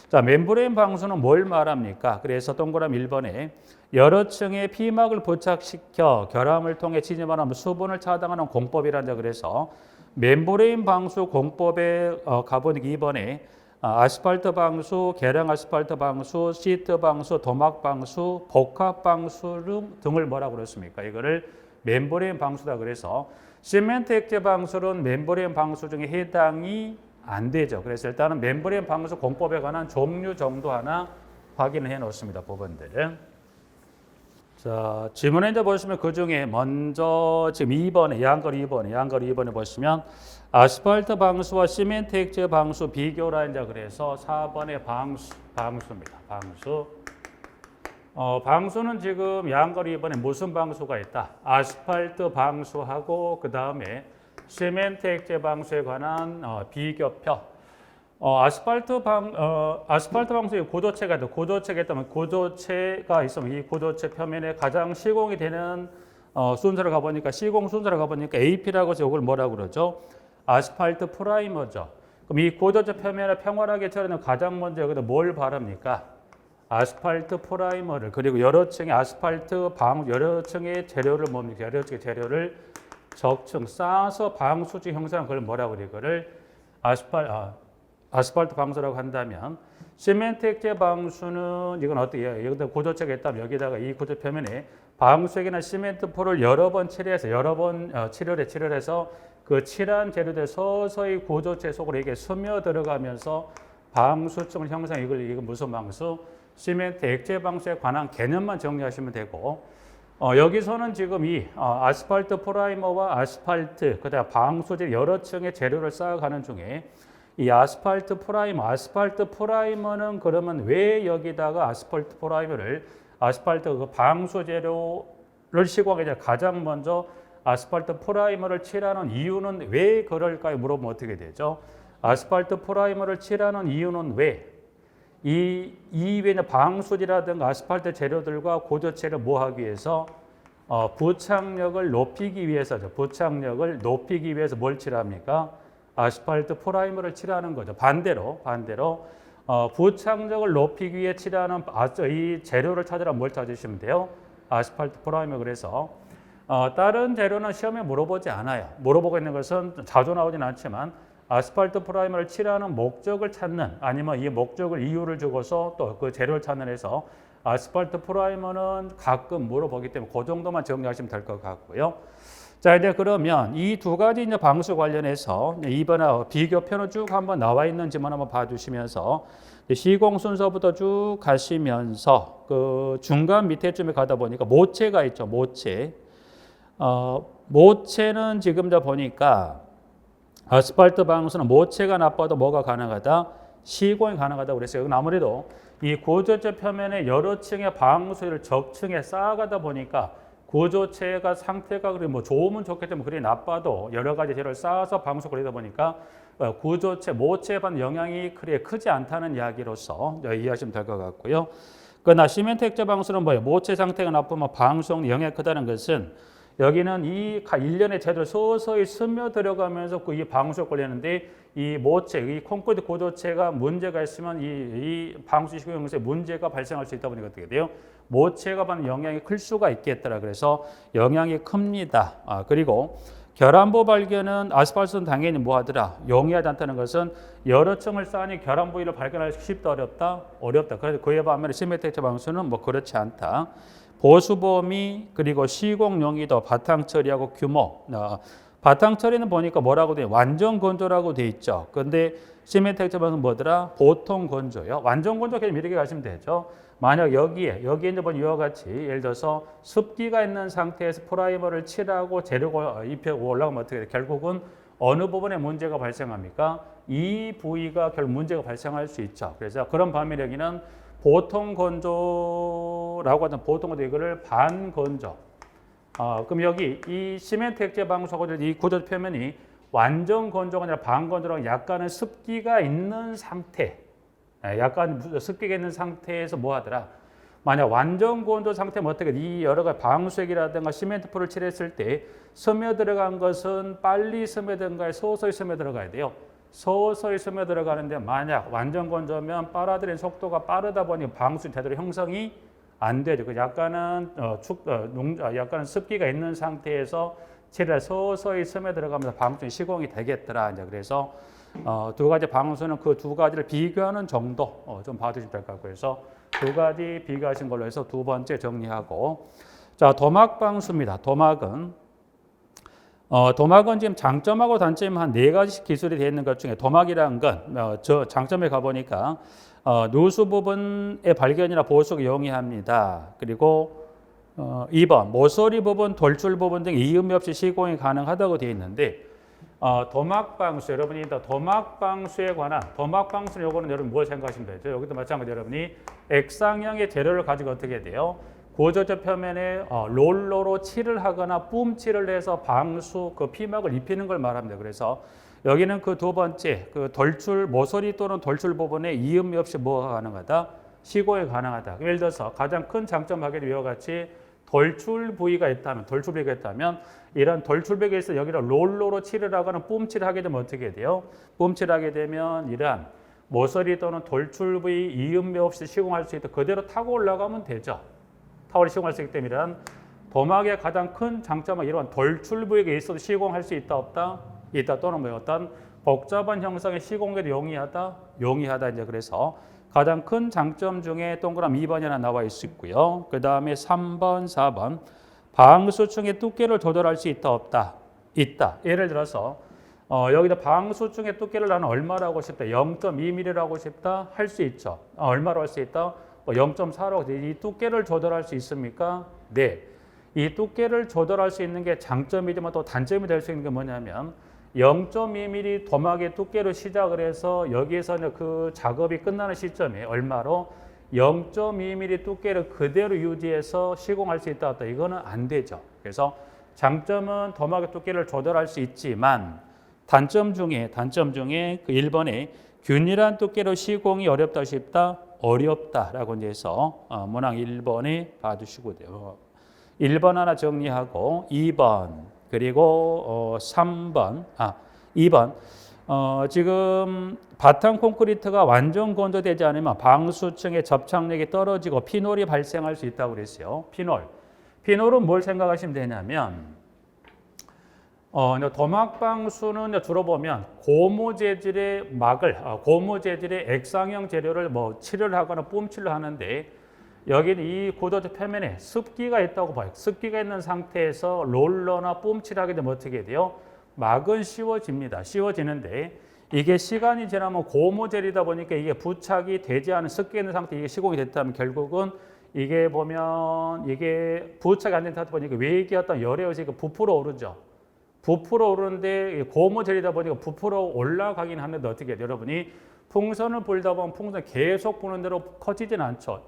자, 멤브레인 방수는 뭘 말합니까? 그래서 동그라미 1번에 여러 층의 피막을 부착시켜 결함을 통해 진입하는 수분을 차단하는 공법이란다. 그래서 멤브레인 방수 공법에 가보니까 2번에 아스팔트 방수, 계량 아스팔트 방수, 시트 방수, 도막 방수, 복합 방수 등을 뭐라고 그랬습니까? 이거를 멤브레인 방수다. 그래서 시멘트 액체 방수는 멤브레인 방수 중에 해당이 안 되죠. 그래서 일단은 멤브레인 방수 공법에 관한 종류 정도 하나 확인을 해 놓습니다. 부분들은. 자, 지문에 이제 보시면 그 중에 먼저 지금 2번에 양걸 2번에 보시면 아스팔트 방수와 시멘트 액체 방수 비교라 이제 그래서 4번의 방수입니다. 방수. 방수는 지금 양걸 2번에 무슨 방수가 있다? 아스팔트 방수하고 그 다음에 시멘트 액체 방수에 관한 비교표. 아스팔트 방수에 고도체가 있다. 고도체가 있다면 고도체가 있으면 이 고도체 표면에 가장 시공이 되는 순서를 가보니까 시공 순서를 가보니까 AP라고 해서 이걸 뭐라고 그러죠? 아스팔트 프라이머죠. 그럼 이 고도체 표면을 평활하게 처리하는 가장 먼저 여기다 뭘 바릅니까? 아스팔트 프라이머를 그리고 여러 층의 여러 층의 재료를 뭡니까? 여러 층의 재료를 적층 쌓아서 방수지 형성한 걸 뭐라고 그래? 이거를 아스팔트 방수라고 한다면 시멘트 액체 방수는 이건 어떻게 여기다 고도체가 있다면 여기다가 이 고도 표면에 방수액이나 시멘트 포를 여러 번 칠해서 칠해서 그 칠한 재료들 서서히 고도체 속으로 이게 스며 들어가면서 방수층을 형성. 이건 무슨 방수? 시멘트 액체 방수에 관한 개념만 정리하시면 되고 여기서는 지금 이 아스팔트 프라이머와 아스팔트 그다음 방수제 여러 층의 재료를 쌓아가는 중에 이 아스팔트 프라이머는 그러면 왜 여기다가 아스팔트 그 방수 재료를 시공하기 전에 가장 먼저 아스팔트 프라이머를 칠하는 이유는 왜 그럴까요? 물어보면 어떻게 되죠? 아스팔트 프라이머를 칠하는 이유는 왜? 왜냐 방수지라든가 아스팔트 재료들과 고도체를 뭐 하기 위해서 부착력을 높이기 위해서죠. 부착력을 높이기 위해서 뭘 칠합니까? 아스팔트 프라이머를 칠하는 거죠. 반대로 부착력을 높이기 위해 칠하는 이 재료를 찾으라 뭘 찾으시면 돼요? 아스팔트 프라이머. 그래서 다른 재료는 시험에 물어보지 않아요. 물어보고 있는 것은 자주 나오진 않지만 아스팔트 프라이머를 칠하는 목적을 찾는 아니면 이 목적을 이유를 주고서 또 그 재료를 찾는 해서 아스팔트 프라이머는 가끔 물어보기 때문에 그 정도만 정리하시면 될 것 같고요. 자, 이제 그러면 이 두 가지 이제 방수 관련해서 이번 비교표는 쭉 한번 나와 있는지만 한번 봐주시면서 시공 순서부터 쭉 가시면서 그 중간 밑에쯤에 가다 보니까 모체가 있죠. 모체는 지금 다 보니까 아스팔트 방수는 모체가 나빠도 뭐가 가능하다? 시공이 가능하다고 그랬어요. 아무래도 이 고조체 표면에 여러 층의 방수를 적층에 쌓아가다 보니까 고조체가 상태가 그리 뭐 좋으면 좋겠지만 그리 나빠도 여러 가지 재료를 쌓아서 방수 그리다 보니까 모체에 받는 영향이 그리 크지 않다는 이야기로서 이해하시면 될 것 같고요. 그러나 시멘트 액체 방수는 뭐예요? 모체 상태가 나쁘면 방수에 영향이 크다는 것은 여기는 이 일련의 재료를 서서히 스며 들어가면서 이 방수에 걸리는데 이 모체, 이 콘크리트 고도체가 문제가 있으면 이 방수 시공용서에 문제가 발생할 수 있다 보니까 어떻게 돼요? 모체가 받는 영향이 클 수가 있겠더라. 그래서 영향이 큽니다. 그리고 결함부 발견은 아스팔트는 당연히 뭐 하더라? 용이하지 않다는 것은 여러 층을 쌓으니 결함 부위를 발견하기 쉽다 어렵다? 어렵다. 그래서 그에 반면에 시멘트 액체 방수는 뭐 그렇지 않다. 보수 범위 그리고 시공 용이도 바탕 처리하고 규모. 바탕 처리는 보니까 뭐라고 돼? 완전 건조라고 돼 있죠. 근데 시멘트 액체 방수는 뭐더라? 보통 건조요. 완전 건조 개념 이렇게 가시면 되죠. 만약 여기에 이제 보니 이와 같이 예를 들어서 습기가 있는 상태에서 프라이머를 칠하고 재료가 입혀 올라가면 어떻게 돼? 결국은 어느 부분에 문제가 발생합니까? 이 부위가 결국 문제가 발생할 수 있죠. 그래서 그런 반면에 여기는 보통 건조라고 하는 보통 건조 이거를 반건조. 그럼 여기 이 시멘트 액체 방수하고 이 구조 표면이 완전 건조가 아니라 반건조라고 약간의 습기가 있는 상태. 약간 습기가 있는 상태에서 뭐 하더라? 만약 완전 건조 상태면 어떻게 이 여러 가지 방수액이라든가 시멘트풀을 칠했을 때 스며 들어간 것은 빨리 스며든가요? 서서히 스며 들어가야 돼요. 서서히 스며 들어가는데 만약 완전 건조면 빨아들이는 속도가 빠르다 보니 방수 제대로 형성이 안 되죠. 약간은 약간은 습기가 있는 상태에서 칠을 서서히 스며 들어가면서 방수는 시공이 되겠더라. 이제 그래서 두 가지 방수는 그 두 가지를 비교하는 정도 좀 봐주시면 될 것 같고요. 그래서 두 가지 비교하신 걸로 해서 두 번째 정리하고, 자, 도막 방수입니다. 도막은 지금 장점하고 단점이 한 네 가지씩 기술이 되어 있는 것 중에 도막이라는 건 저 장점에 가보니까 누수 부분의 발견이나 보수가 용이합니다. 그리고 2번 모서리 부분, 돌출 부분 등 이음이 없이 시공이 가능하다고 되어 있는데 도막방수, 여러분이 도막방수에 관한 도막방수는 요거는 여러분 뭘 생각하시면 되죠? 여기도 마찬가지로 여러분이 X상형의 재료를 가지고 어떻게 돼요? 고저저 표면에 롤러로 칠을 하거나 뿜칠을 해서 방수 그 피막을 입히는 걸 말합니다. 그래서 여기는 그 두 번째 그 돌출 모서리 또는 돌출 부분에 이음이 없이 뭐가 가능하다? 시공이 가능하다. 예를 들어서 가장 큰 장점 하게 이와 같이 돌출 부위가 있다면 이런 돌출벽에 있어 여기를 롤러로 칠을 하거나 뿜칠을 하게 되면 어떻게 돼요? 뿜칠하게 되면 이러한 모서리 또는 돌출 부위 이음이 없이 시공할 수 있다. 그대로 타고 올라가면 되죠. 타워를 시공할 수 있기 때문에 이런 도막의 가장 큰 장점은 이런 돌출 부위에 있어도 시공할 수 있다 없다? 있다. 또는 뭐 어떤 복잡한 형상의 시공에도 용이하다. 이제 그래서 가장 큰 장점 중에 동그라미 2번이 하나 나와 있고요. 그 다음에 3번, 4번 방수층의 두께를 조절할 수 있다 없다? 있다. 예를 들어서 여기다 방수층의 두께를 나는 얼마로 하고 싶다? 0.2mm로 하고 싶다? 할 수 있죠. 얼마로 할 수 있다? 0.4로. 이 두께를 조절할 수 있습니까? 네. 이 두께를 조절할 수 있는 게 장점이지만 또 단점이 될 수 있는 게 뭐냐면 0.2mm 도막의 두께로 시작을 해서 여기에서 그 작업이 끝나는 시점에 얼마로 0.2mm 두께를 그대로 유지해서 시공할 수 있다. 이거는 안 되죠. 그래서 장점은 도막의 두께를 조절할 수 있지만 단점 중에 그 1번에 균일한 두께로 시공이 어렵다 쉽다? 어렵다라고 이제 해서 문항 1번에 봐주시고 돼요. 1번 하나 정리하고 2번 그리고 3번 2번 지금 바탕 콘크리트가 완전 건조되지 않으면 방수층의 접착력이 떨어지고 피놀이 발생할 수 있다고 그랬어요. 피놀은 뭘 생각하시면 되냐면 도막 방수는 주로 보면 고무 재질의 고무 재질의 X상형 재료를 칠을 하거나 뿜칠을 하는데 여기는 이 고도재 표면에 습기가 있다고 봐요. 습기가 있는 상태에서 롤러나 뿜칠하게 되면 어떻게 돼요? 막은 씌워지는데 이게 시간이 지나면 고무젤이다 보니까 이게 부착이 되지 않은 습기 있는 상태에 이게 시공이 됐다면 결국은 이게 보면 이게 부착이 안 된 상태 보니까 외기 어떤 열에 의해서 부풀어 오르죠. 부풀어 오르는데 고무젤이다 보니까 부풀어 올라가긴 하는데 어떻게 해요? 여러분이 풍선을 불다 보면 풍선 계속 부는 대로 커지진 않죠.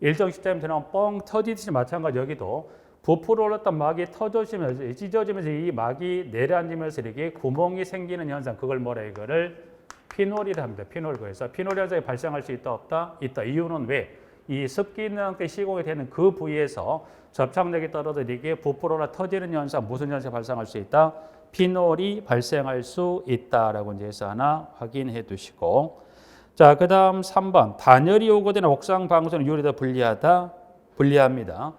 일정 시점이 지나면 뻥 터지듯이 마찬가지 여기도 부풀어 올랐던 막이 터져지면서 찢어지면서 이 막이 내려앉으면서 이렇게 구멍이 생기는 현상 그걸 뭐라 이거를 피놀이라 합니다. 피놀. 그래서 피놀 현상이 발생할 수 있다 없다? 있다. 이유는 왜? 이 습기 있는 상태 시공이 되는 그 부위에서 접착력이 떨어져 이게 부풀어라 터지는 현상 무슨 현상이 발생할 수 있다? 피놀이 발생할 수 있다라고 이제 해서 하나 확인해 두시고 자, 그다음 3번 단열이 요구되는 옥상 방수는 유리보다 불리합니다.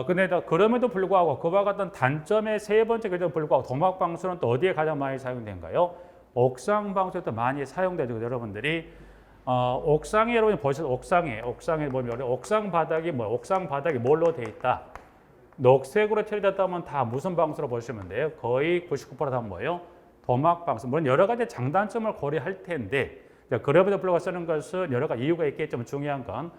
근데 그럼에도 불구하고 그와 같은 단점의 세 번째 결정에 불구하고 도막 방수는 또 어디에 가장 많이 사용된가요? 옥상 방수에 또 많이 사용되죠. 여러분들이 옥상에 여러분이 보셔서 옥상에 보면 옥상 바닥이 뭘로 돼 있다? 녹색으로 칠해졌다면 다 무슨 방수로 보시면 돼요? 거의 99%다 뭐예요? 도막 방수. 물론 여러 가지 장단점을 고려할 텐데 그럼에도 불구하고 쓰는 것은 여러 가지 이유가 있겠지만 중요한 건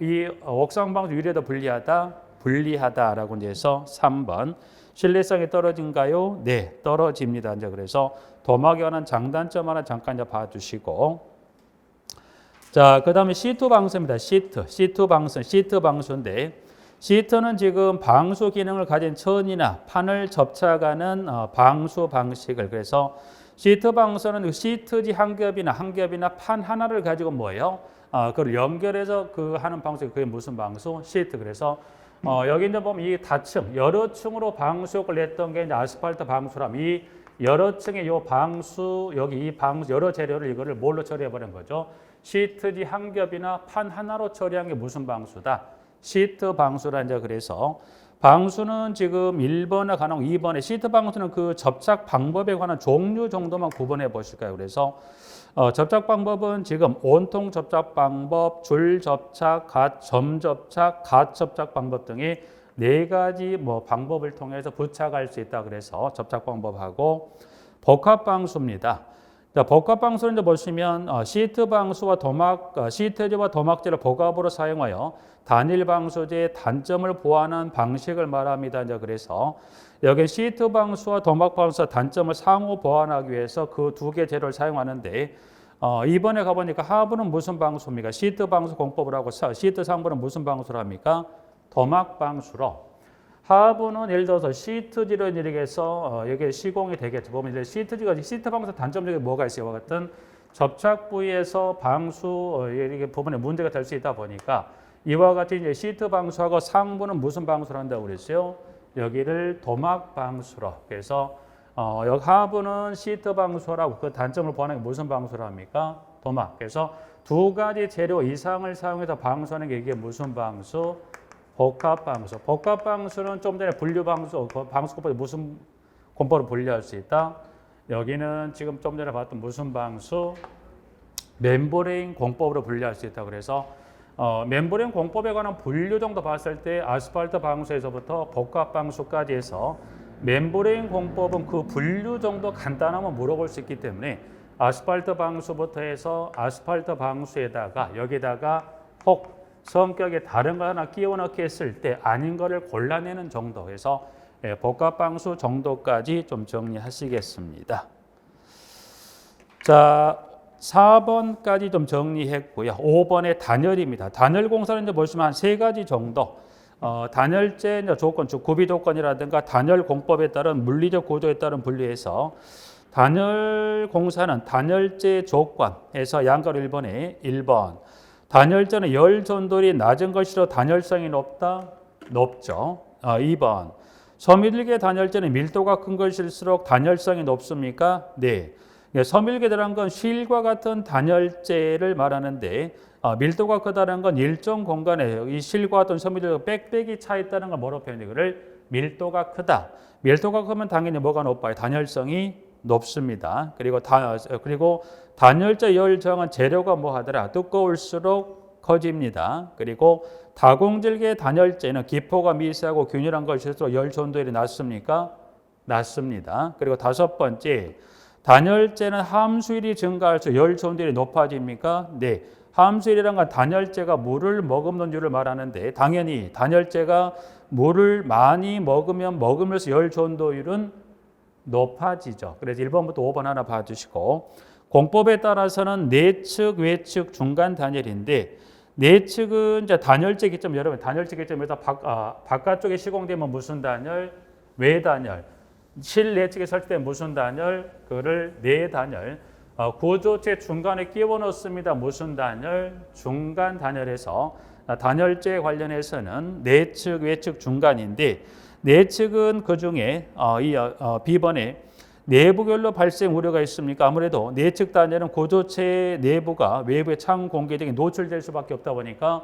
이 옥상 방수 유리에도 불리하다라고 이제 해서 3번 신뢰성이 떨어진가요? 네, 떨어집니다. 이제 그래서 도막에 관한 장단점 하나 잠깐 이제 봐주시고 자, 그다음에 시트 방수입니다. 시트 방수인데 시트는 지금 방수 기능을 가진 천이나 판을 접착하는 방수 방식을 그래서 시트 방수는 시트지 한 겹이나 판 하나를 가지고 뭐예요? 그걸 연결해서 그 하는 방식이 그게 무슨 방수? 시트. 그래서 여기 이제 보면 이 다층, 여러 층으로 방수욕을 냈던 게 이제 아스팔트 방수람. 이 여러 층의 요 방수, 여기 이 방수, 여러 재료를 이거를 뭘로 처리해버린 거죠? 시트지 한 겹이나 판 하나로 처리한 게 무슨 방수다? 시트 방수라 이제 그래서 방수는 지금 1번에 관한 2번에 시트 방수는 그 접착 방법에 관한 종류 정도만 구분해 보실까요? 그래서 접착 방법은 지금 온통 접착 방법, 줄 접착, 점 접착, 접착 방법 등이 4가지 뭐 방법을 통해서 부착할 수 있다. 그래서 접착 방법하고 복합 방수입니다. 자, 복합 방수는 이제 보시면 시트 방수와 시트지와 도막재를 복합으로 사용하여 단일 방수제의 단점을 보완한 방식을 말합니다. 이제 그래서 여기 시트 방수와 도막 방수와 단점을 상호 보완하기 위해서 그 2개 재료를 사용하는데 이번에 가보니까 하부는 무슨 방수입니까? 시트 방수 공법을 하고 시트 상부는 무슨 방수를 합니까? 도막 방수로. 하부는 예를 들어서 시트지를 이렇게 해서 여기 시공이 되겠죠. 보면 이제 시트지가 시트 방수 단점 중에 뭐가 있어요? 이와 같은 접착 부위에서 방수 이렇게 부분에 문제가 될 수 있다 보니까 이와 같이 이제 시트 방수하고 상부는 무슨 방수를 한다고 그랬어요? 여기를 도막 방수로. 그래서 여기 하부는 시트 방수라고 그 단점을 보완하기 무슨 방수를 합니까? 도막. 그래서 2가지 재료 이상을 사용해서 방수하는 게 이게 무슨 방수? 복합 방수. 복합 방수는 좀 전에 분류 방수, 방수법에 무슨 공법으로 분류할 수 있다? 여기는 지금 좀 전에 봤던 무슨 방수? 멤브레인 공법으로 분류할 수 있다. 그래서 멤브레인 공법에 관한 분류 정도 봤을 때 아스팔트 방수에서부터 복합 방수까지 해서 멤브레인 공법은 그 분류 정도 간단하면 물어볼 수 있기 때문에 아스팔트 방수부터 해서 아스팔트 방수에다가 여기다가 혹 성격에 다른 거 하나 끼워 넣기 했을 때 아닌 거를 골라내는 정도에서 복합 방수 정도까지 좀 정리하시겠습니다. 자, 4번까지 좀 정리했고요. 5번의 단열입니다. 단열 공사는 이제 보시면 한 3가지 정도. 단열재 조건, 즉 구비 조건이라든가 단열 공법에 따른 물리적 구조에 따른 분류해서 단열 공사는 단열재 조건에서 양가로 1번에 1번. 단열재는 열 전도율이 낮은 것이로 단열성이 높다? 높죠. 2번. 서밀개 단열재는 밀도가 큰 것일수록 단열성이 높습니까? 네. 서밀개라는 건 실과 같은 단열재를 말하는데 밀도가 크다는 건 일정 공간에 이 실과 같은 서밀개가 빽빽이 차 있다는 걸 뭐로 표현해요? 그를 밀도가 크다. 밀도가 크면 당연히 뭐가 높아요? 단열성이 높습니다. 그리고 단열재 열 저항은 재료가 뭐 하더라? 두꺼울수록 커집니다. 그리고 다공질계 단열재는 기포가 미세하고 균일한 것일수록 열 전도율이 낮습니까? 낮습니다. 그리고 5번째, 단열재는 함수율이 증가할수록 열 전도율이 높아집니까? 네. 함수율이란 건 단열재가 물을 머금는 줄을 말하는데 당연히 단열재가 물을 많이 먹으면서 열 전도율은 높아지죠. 그래서 1번부터 5번 하나 봐주시고 공법에 따라서는 내측, 외측, 중간 단열인데 내측은 이제 단열재 기점 여러분 단열재 기점에서 바깥쪽에 시공되면 무슨 단열? 외단열. 실내측에 설치된 무슨 단열? 그를 내단열. 구조체 중간에 끼워 넣습니다. 무슨 단열? 중간 단열에서 단열재 관련해서는 내측, 외측, 중간인데 내측은 그 중에 B번에 내부결로 발생 우려가 있습니까? 아무래도 내측 단열은 구조체 내부가 외부의 창 공기 등에 노출될 수밖에 없다 보니까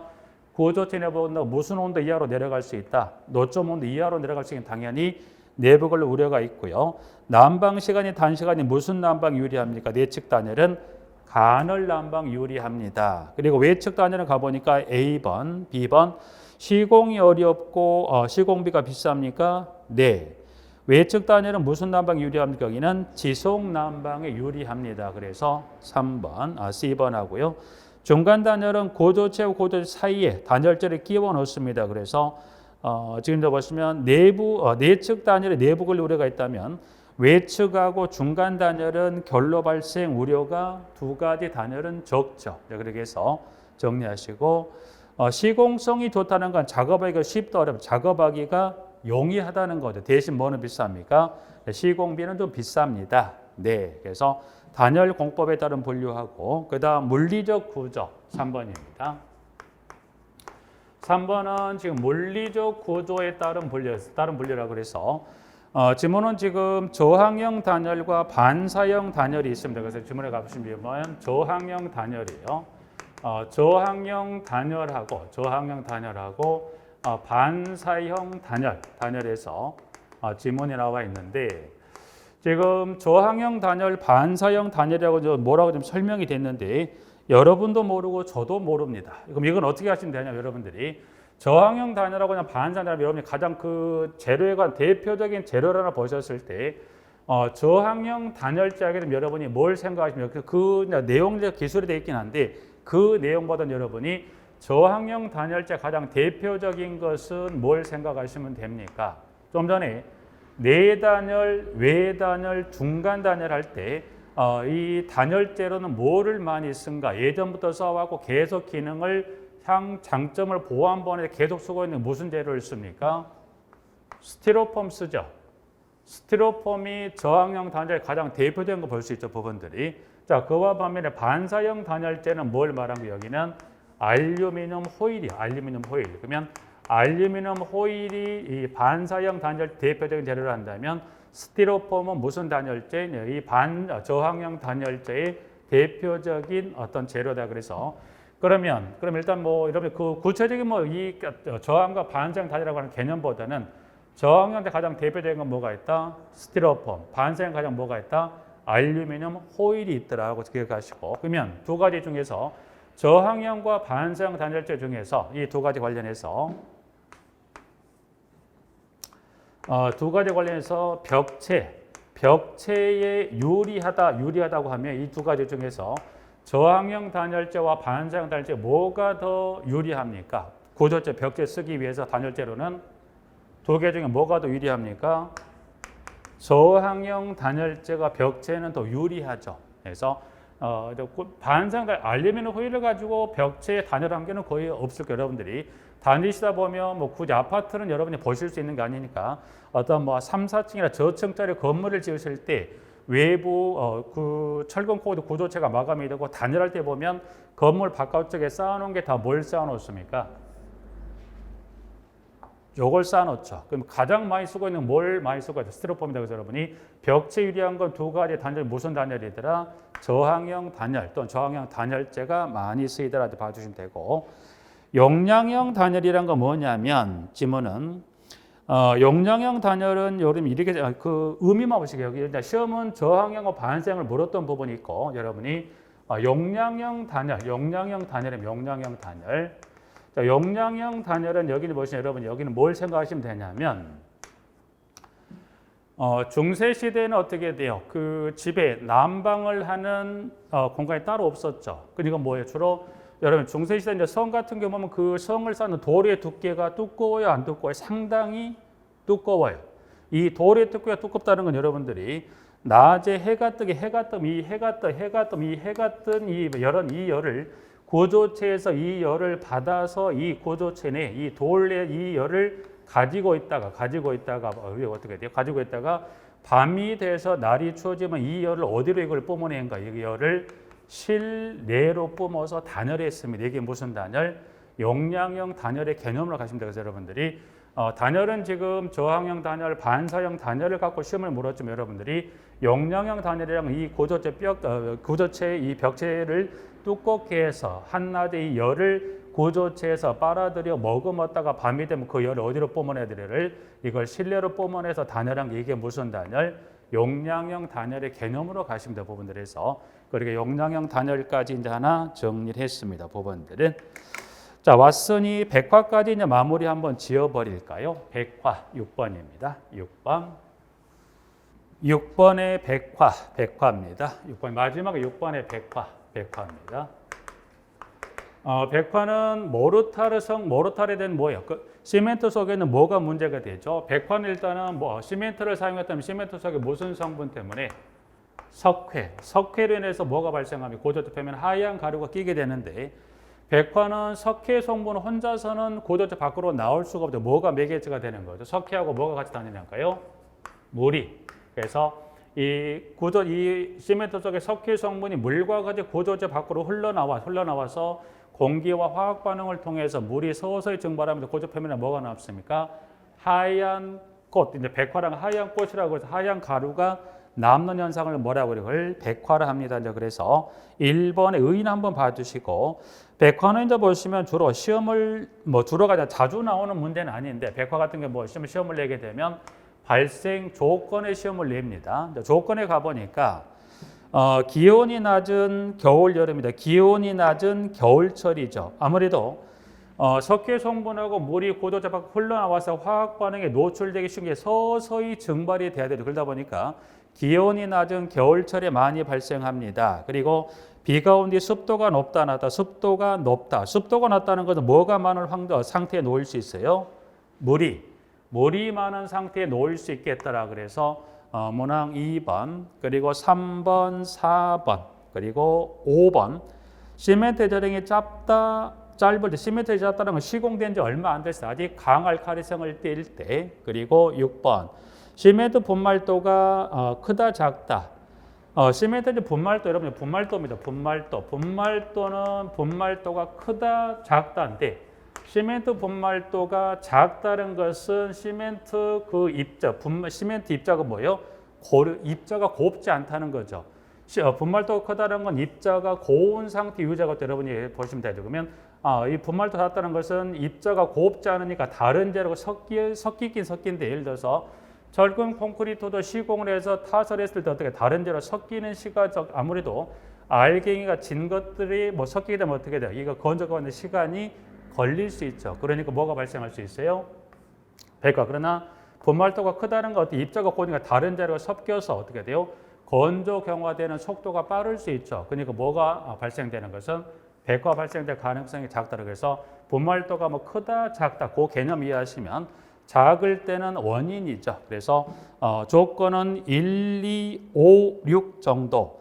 구조체 내부가 무슨 온도 이하로 내려갈 수 있다. 노점 온도 이하로 내려갈 수 있는 당연히 내부결로 우려가 있고요. 난방 시간이 단시간이 무슨 난방 유리합니까? 내측 단열은 간헐 난방 유리합니다. 그리고 외측 단열은 가보니까 A번, B번 시공이 어렵고 시공비가 비쌉니까? 네. 외측 단열은 무슨 난방 유리합니까? 여기는 지속 난방에 유리합니다. 그래서 3번, C번 하고요. 중간 단열은 고조체와 고조체 사이에 단열재를 끼워 넣습니다. 그래서 지금도 보시면 내측 단열에 내부 결로 우려가 있다면 외측하고 중간 단열은 결로 발생 우려가 2가지 단열은 적죠. 그렇게 해서 정리하시고 시공성이 좋다는 건 작업하기가 쉽다 어렵다. 작업하기가 용이하다는 거죠. 대신 뭐는 비쌉니까? 시공비는 좀 비쌉니다. 네. 그래서 단열 공법에 따른 분류하고 그다음 물리적 구조 3번입니다. 3번은 지금 물리적 구조에 따른 분류라고 그래서 지문은 지금 저항형 단열과 반사형 단열이 있습니다. 그래서 지문에 가보시면 저항형 단열이에요. 저항형 단열하고 반사형 단열에서 지문이 나와 있는데 지금 저항형 단열, 반사형 단열이라고 뭐라고 좀 설명이 됐는데 여러분도 모르고 저도 모릅니다. 그럼 이건 어떻게 하시면 되냐면 여러분들이 저항형 단열하고 그냥 반사형 단열 여러분이 가장 그 재료에 관한 대표적인 재료를 하나 보셨을 때 저항형 단열자에게 되면 여러분이 뭘 생각하시면 그 내용적 기술이 되어 있긴 한데 그 내용보다는 여러분이 저항형 단열자 가장 대표적인 것은 뭘 생각하시면 됩니까? 좀 전에 내단열, 외단열, 중간단열 할 때 이 단열재로는 뭐를 많이 쓴가? 예전부터 써왔고 계속 기능을 장점을 보완번에 계속 쓰고 있는 무슨 재료를 씁니까? 스티로폼 쓰죠. 스티로폼이 저항형 단열의 가장 대표적인 거 볼 수 있죠, 부분들이. 자, 그와 반면에 반사형 단열재는 뭘 말한 거 여기는 알루미늄 호일이야. 알루미늄 호일. 그러면 알루미늄 호일이 이 반사형 단열 대표적인 재료를 한다면 스티로폼은 무슨 단열재? 이 저항형 단열재의 대표적인 어떤 재료다. 그래서 그러면 일단 뭐 여러분 그 구체적인 뭐 이 저항과 반사형 단열이라고 하는 개념보다는 저항형한테 가장 대표적인 건 뭐가 있다? 스티로폼. 반사형 가장 뭐가 있다? 알루미늄 호일이 있더라고 기억하시고. 그러면 두 가지 중에서 저항형과 반사형 단열재 중에서 이 두 가지 관련해서 벽체에 유리하다고 하면 이 두 가지 중에서 저항형 단열재와 반사형 단열재 뭐가 더 유리합니까? 구조체 벽체 쓰기 위해서 단열재로는 두 개 중에 뭐가 더 유리합니까? 저항형 단열재가 벽체는 더 유리하죠. 그래서 반사형 알루미늄 호일을 가지고 벽체에 단열한 게는 거의 없을 거예요. 여러분들이 다니시다 보면 뭐 굳이 아파트는 여러분이 보실 수 있는 게 아니니까 어떤 뭐 3, 4층이나 저층짜리 건물을 지으실 때 외부 그 철근 코드 구조체가 마감이 되고 단열할 때 보면 건물 바깥쪽에 쌓아놓은 게 다 뭘 쌓아놓습니까? 요걸 쌓아놓죠. 그럼 가장 많이 쓰고 있는 뭘 많이 쓰고 있죠? 스티로폼이다. 그래서 여러분이 벽체 유리한 건 두 가지 단열 무슨 단열이더라? 저항형 단열 또는 저항형 단열재가 많이 쓰이더라 봐주시면 되고 용량형 단열이란 건 뭐냐면 지문은 용량형 단열은 여러분 이렇게 그 의미만 보시게요. 여기 시험은 저항형과 반사형을 물었던 부분이 있고 여러분이 용량형 단열이면 용량형 단열. 자, 용량형 단열은 여기는 보시면 여러분 여기는 뭘 생각하시면 되냐면 중세 시대는 어떻게 돼요? 그 집에 난방을 하는 공간이 따로 없었죠. 그러니까 뭐예요? 주로 여러분 중세 시대 이제 성 같은 경우 보면 그 성을 쌓는 돌의 두께가 두꺼워요, 안 두꺼워요? 상당히 두꺼워요. 이 돌의 두께가 두껍다는 건 여러분들이 낮에 해가 뜨게 해가 뜬 이 열을 구조체에서 이 열을 받아서 이 구조체 내 이 돌의 이 열을 가지고 있다가 어떻게 돼요? 가지고 있다가 밤이 돼서 날이 추워지면 이 열을 어디로 이걸 뿜어낸가? 이 열을 실내로 뿜어서 단열했습니다. 이게 무슨 단열? 용량형 단열의 개념으로 가시면 되겠어요, 여러분들이. 단열은 지금 저항형 단열, 반사형 단열을 갖고 시험을 물었지만 여러분들이 용량형 단열이랑 이 구조체의 이 벽체를 두껍게 해서 한낮에 이 열을 구조체에서 빨아들여 머금었다가 밤이 되면 그 열을 어디로 뿜어내들을 이걸 실내로 뿜어내서 단열한 게 이게 무슨 단열? 용량형 단열의 개념으로 가시면 돼요, 부분들에서. 그러니까 용량형 단열까지 이제 하나 정리를 했습니다, 부분들은. 자, 왔으니 백화까지 이제 마무리 한번 지어버릴까요? 백화 6번입니다. 6번의 백화입니다. 6번 마지막에 6번의 백화입니다. 백화는 모르타르에 대한 뭐예요? 시멘트 속에는 뭐가 문제가 되죠? 백화는 일단은 시멘트를 사용했다면 시멘트 속에 무슨 성분 때문에? 석회로 인해서 뭐가 발생하면 고조체 표면 하얀 가루가 끼게 되는데 백화는 석회 성분 혼자서는 고조체 밖으로 나올 수가 없죠. 뭐가 매개체가 되는 거죠? 석회하고 뭐가 같이 다니냐까요? 물이. 그래서 이 시멘트 속의 석회 성분이 물과 같이 구조체 밖으로 흘러나와서 공기와 화학 반응을 통해서 물이 서서히 증발하면서 구조 표면에 뭐가 남습니까? 하얀 꽃, 이제 백화랑 하얀 꽃이라고 해서 하얀 가루가 남는 현상을 뭐라고 그래요? 백화를 합니다. 이제 그래서 1번의 의인 한번 봐주시고, 백화는 이제 보시면 주로 시험을 주로가 아니라 자주 나오는 문제는 아닌데, 백화 같은 게 시험을 내게 되면 발생 조건의 시험을 냅니다. 조건에 가보니까 기온이 낮은 겨울 여름이다. 기온이 낮은 겨울철이죠. 아무래도 석회 성분하고 물이 고도자 밖으로 흘러나와서 화학 반응에 노출되기 쉬운 게 서서히 증발이 돼야 되죠. 그러다 보니까 기온이 낮은 겨울철에 많이 발생합니다. 그리고 비가 온 뒤 습도가 높다 낮다. 습도가 높다. 습도가 낮다는 것은 뭐가 많은 상태에 놓일 수 있어요? 물이 많은 상태에 놓일 수 있겠더라. 그래서 문항 2번, 그리고 3번, 4번, 그리고 5번. 시멘트 저ring이 짧을 때, 시멘트 짧다는 건 시공된 지 얼마 안 됐어. 아직 강알칼리성을 띌 때. 그리고 6번. 시멘트 분말도가 크다 작다. 시멘트 분말도, 여러분 분말도입니다. 분말도는 분말도가 크다 작다인데, 시멘트 분말도가 작다는 것은 시멘트 시멘트 입자가 뭐예요? 입자가 곱지 않다는 거죠. 분말도가 크다는 건 입자가 고운 상태 유지하고 여러분이 보시면 되죠. 그러면 이 분말도 작다는 것은 입자가 곱지 않으니까 다른 재료가 섞이긴 섞인데, 예를 들어서 절근 콘크리트도 시공을 해서 타설했을 때 어떻게 다른 재료 섞이는 시간, 아무래도 알갱이가 진 것들이 섞이게 되면 어떻게 돼요? 이거 건조하는 시간이 걸릴 수 있죠. 그러니까 뭐가 발생할 수 있어요? 백화. 그러나 분말도가 크다는 것, 입자가 고니까 다른 재료가 섞여서 어떻게 돼요? 건조 경화되는 속도가 빠를 수 있죠. 그러니까 뭐가 발생되는 것은 백화 발생될 가능성이 작다. 그래서 분말도가 크다, 작다, 그 개념 이해하시면 작을 때는 원인이죠. 그래서 조건은 1, 2, 5, 6 정도.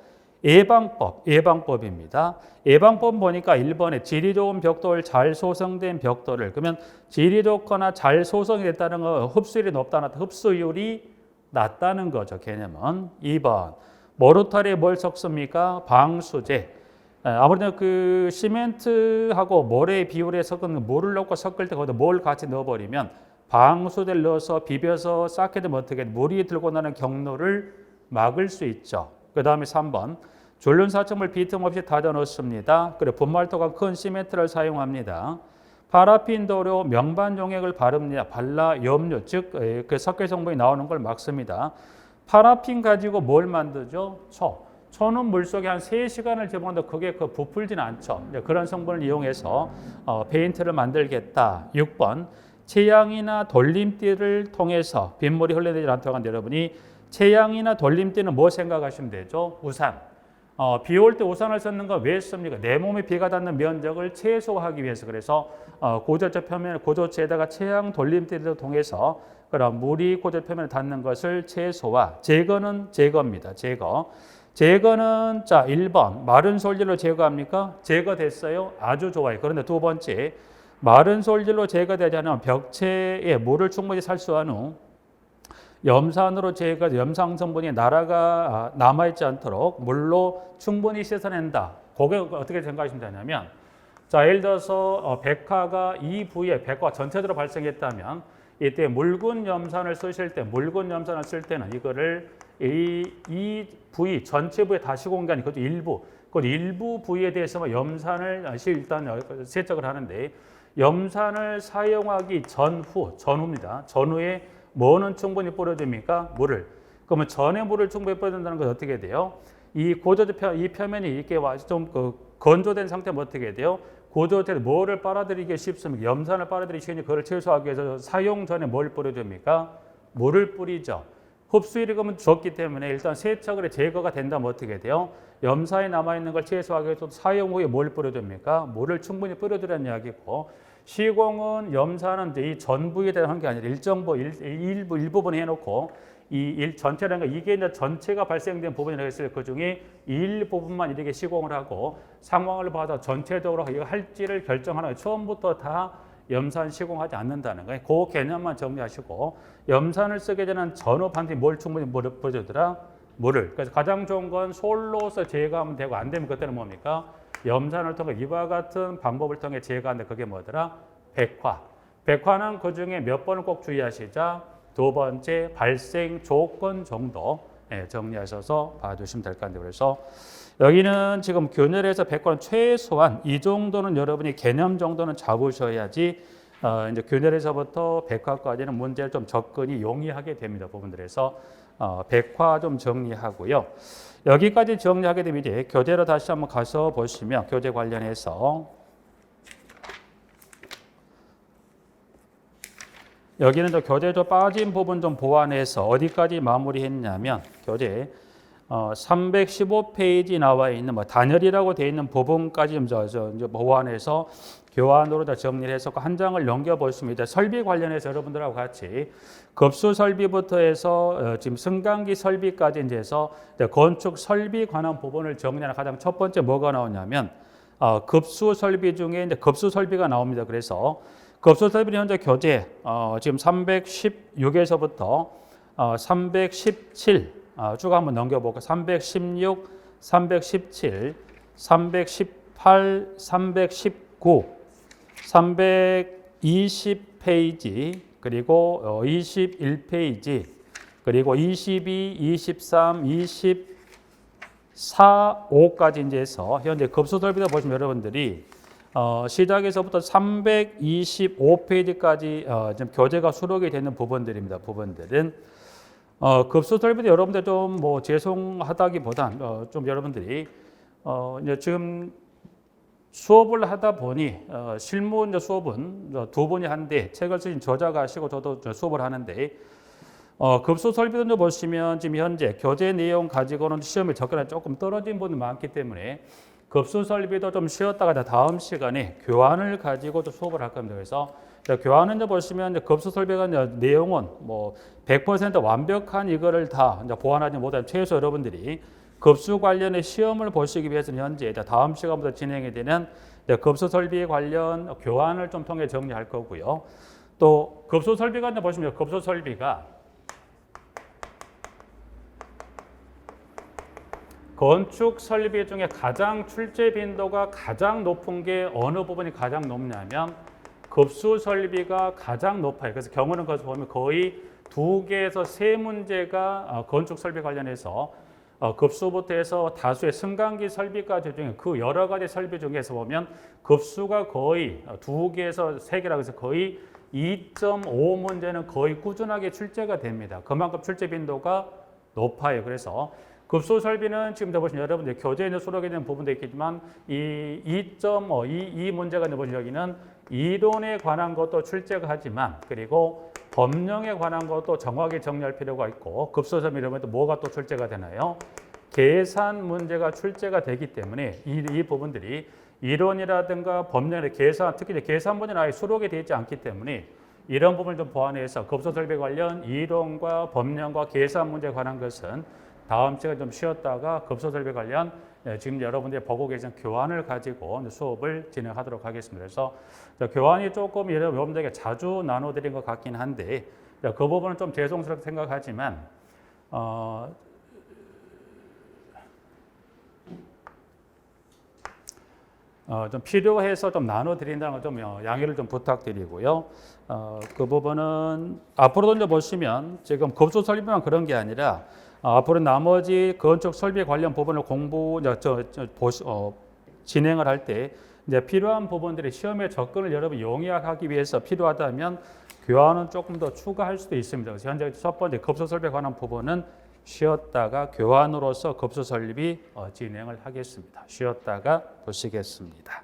예방법입니다. 예방법 보니까 1번에 질이 좋은 벽돌, 잘 소성된 벽돌을, 그러면 질이 좋거나 잘 소성이 됐다는 건 흡수율이 높다는 흡수율이 낮다는 거죠. 개념은. 2번 모르타리에 뭘 섞습니까? 방수제. 아무래도 그 시멘트하고 모래의 비율에 섞은 물을 넣고 섞을 때 거기다 뭘 같이 넣어버리면 방수제를 넣어서 비벼서 쌓게 되면 어떻게 물이 들고 나는 경로를 막을 수 있죠. 그 다음에 3번 줄눈사점을 비틈없이 다져 넣습니다. 그리고 분말도가 큰 시멘트를 사용합니다. 파라핀 도료 명반 용액을 발라 염료, 즉 그 석회 성분이 나오는 걸 막습니다. 파라핀 가지고 뭘 만들죠? 초는 물속에 한 3시간을 집어넣어도 그게 부풀지는 않죠. 그런 성분을 이용해서 페인트를 만들겠다. 6번 채양이나 돌림띠를 통해서 빗물이 흘러내리지 않도록 하는데, 여러분이 채양이나 돌림띠는 뭐 생각하시면 되죠? 우산. 비 올 때 우산을 쓰는 거 왜 씁니까? 내 몸에 비가 닿는 면적을 최소화하기 위해서. 그래서 고조체 표면, 고조체에다가 채양 돌림띠를 통해서 그럼 물이 고조 표면에 닿는 것을 최소화. 제거는 제거입니다. 제거는 자 1번 마른 솔질로 제거합니까? 제거됐어요. 아주 좋아요. 그런데 두 번째, 마른 솔질로 제거되지 않으면 벽체에 물을 충분히 살수한 후 염산으로 제거해서 염상 성분이 남아있지 않도록 물로 충분히 씻어낸다. 그게 어떻게 생각하시면 되냐면, 자 예를 들어서 백화가 이 부위에 백화 전체적으로 발생했다면 이때 묽은 염산을 쓰실 때, 때는 이거를 이 부위 전체 부위에 다 시공한 게 아니고 일부 부위에 대해서만 염산을 일단 세척을 하는데, 염산을 사용하기 전후입니다. 전후에 뭐는 충분히 뿌려줍니까? 물을. 그러면 전에 물을 충분히 뿌려준다는 건 어떻게 돼요? 이 표면이 이렇게 좀 건조된 상태면 어떻게 돼요? 고조될 뭐를 빨아들이기 쉽습니까? 염산을 빨아들이기 쉬우니 그걸 최소화하기 위해서 사용 전에 뭘 뿌려줍니까? 물을 뿌리죠. 흡수율이 그러면 적기 때문에 일단 세척을 제거가 된다면 어떻게 돼요? 염산이 남아있는 걸 최소화하기 위해서 사용 후에 뭘 뿌려줍니까? 물을 충분히 뿌려주라는 이야기고, 시공은 염산은 이 전부에 대한 한 게 아니라 일부분 해놓고 전체라는 거, 이게 이제 전체가 발생된 부분이라고 했을 때 그 중에 일부분만 이렇게 시공을 하고 상황을 봐서 전체적으로 이거 할지를 결정하는 거예요. 처음부터 다 염산 시공하지 않는다는 거예요. 그 개념만 정리하시고, 염산을 쓰게 되는 전후 반드시 뭘 충분히 뿌려주더라? 물을. 그래서 가장 좋은 건 솔로서 제거하면 되고 안 되면 그때는 뭡니까? 염산을 통해 이와 같은 방법을 통해 제거하는데 그게 뭐더라? 백화. 백화는 그중에 몇 번을 꼭 주의하시자. 두 번째 발생 조건 정도 정리하셔서 봐주시면 될 것 같은데 그래서 여기는 지금 균열에서 백화는 최소한 이 정도는 여러분이 개념 정도는 잡으셔야지 이제 균열에서부터 백화까지는 문제를 좀 접근이 용이하게 됩니다. 부분들에서 백화 좀 정리하고요. 여기까지 정리하게 되면 이제 교재로 다시 한번 가서 보시면 교재 관련해서 여기는 저 교재 좀 빠진 부분 좀 보완해서 어디까지 마무리했냐면 교재 315페이지 나와 있는 뭐 단열이라고 되어 있는 부분까지 좀 이제 보완해서 교환으로 다 정리를 해서 한 장을 넘겨보시면 설비 관련해서 여러분들하고 같이 급수 설비부터 해서 지금 승강기 설비까지 이제 해서 건축 설비 관한 부분을 정리하는 가장 첫 번째 뭐가 나오냐면 급수 설비 중에 이제 급수 설비가 나옵니다. 그래서 급수 설비는 현재 교재 지금 316에서부터 317 쭉 한번 넘겨볼게요. 316, 317, 318, 319, 320페이지, 그리고 21페이지, 그리고 22, 23, 24, 5까지 이제 해서 현재 급수 설비다 보시면 여러분들이 시작에서부터 325페이지까지 지금 교재가 수록이 되는 부분들입니다. 부분들은 급수 설비도 여러분들 좀 뭐 죄송하다기보단 좀 여러분들이 이제 지금 수업을 하다 보니 실무 이제 수업은 두 분이 한데 책을 쓰신 저자가 하시고 저도 수업을 하는데 급수 설비도 보시면 지금 현재 교재 내용 가지고는 시험에 접근이 조금 떨어진 분이 많기 때문에 급수 설비도 좀 쉬었다가 다음 시간에 교환을 가지고 좀 수업을 할 겁니다. 그래서 교환은 이제 보시면 급수 설비가 내용은 뭐 100% 완벽한 이거를 다 보완하지 못하면 최소 여러분들이 급수 관련의 시험을 보시기 위해서는 현재 다음 시간부터 진행이 되는 급수 설비 관련 교환을 좀 통해 정리할 거고요. 또 급수 설비가 이제 보시면 급수 설비가 건축 설비 중에 가장 출제 빈도가 가장 높은 게 어느 부분이 가장 높냐면 급수 설비가 가장 높아요. 그래서 경우는 거기서 보면 거의 2개에서 3문제가 건축 설비 관련해서 급수부터 해서 다수의 승강기 설비까지 중에 그 여러 가지 설비 중에서 보면 급수가 거의 2개에서 3개라고 해서 거의 2.5문제는 거의 꾸준하게 출제가 됩니다. 그만큼 출제 빈도가 높아요. 그래서 급수 설비는 지금 보시면 여러분들 교재에 수록이 되는 부분도 있겠지만 이 2.5, 이 문제가 보시면 여기는 이론에 관한 것도 출제가 하지만 그리고 법령에 관한 것도 정확히 정리할 필요가 있고 급수 설비 이러면 또 뭐가 또 출제가 되나요? 계산 문제가 출제가 되기 때문에 이 부분들이 이론이라든가 법령의 계산, 특히 계산 문제는 아예 수록이 되어 있지 않기 때문에 이런 부분을 좀 보완해서 급수 설비 관련 이론과 법령과 계산 문제에 관한 것은 다음 시간에 좀 쉬었다가 급수 설비 관련 지금 여러분들이 보고 계신 교환을 가지고 수업을 진행하도록 하겠습니다. 그래서 교환이 조금 여러분들에게 자주 나눠드린 것 같긴 한데 그 부분은 좀 죄송스럽게 생각하지만 좀 필요해서 좀 나눠드린다는 걸 좀 양해를 좀 부탁드리고요. 그 부분은 앞으로도 이제 보시면 지금 급수 설비만 그런 게 아니라 앞으로 나머지 건축 설비 관련 부분을 진행을 할 때 이제 필요한 부분들이 시험에 접근을 여러분 용이하기 위해서 필요하다면 교환은 조금 더 추가할 수도 있습니다. 그래서 현재 첫 번째 급수 설비에 관한 부분은 쉬었다가 교환으로서 급수 설비 진행을 하겠습니다. 쉬었다가 보시겠습니다.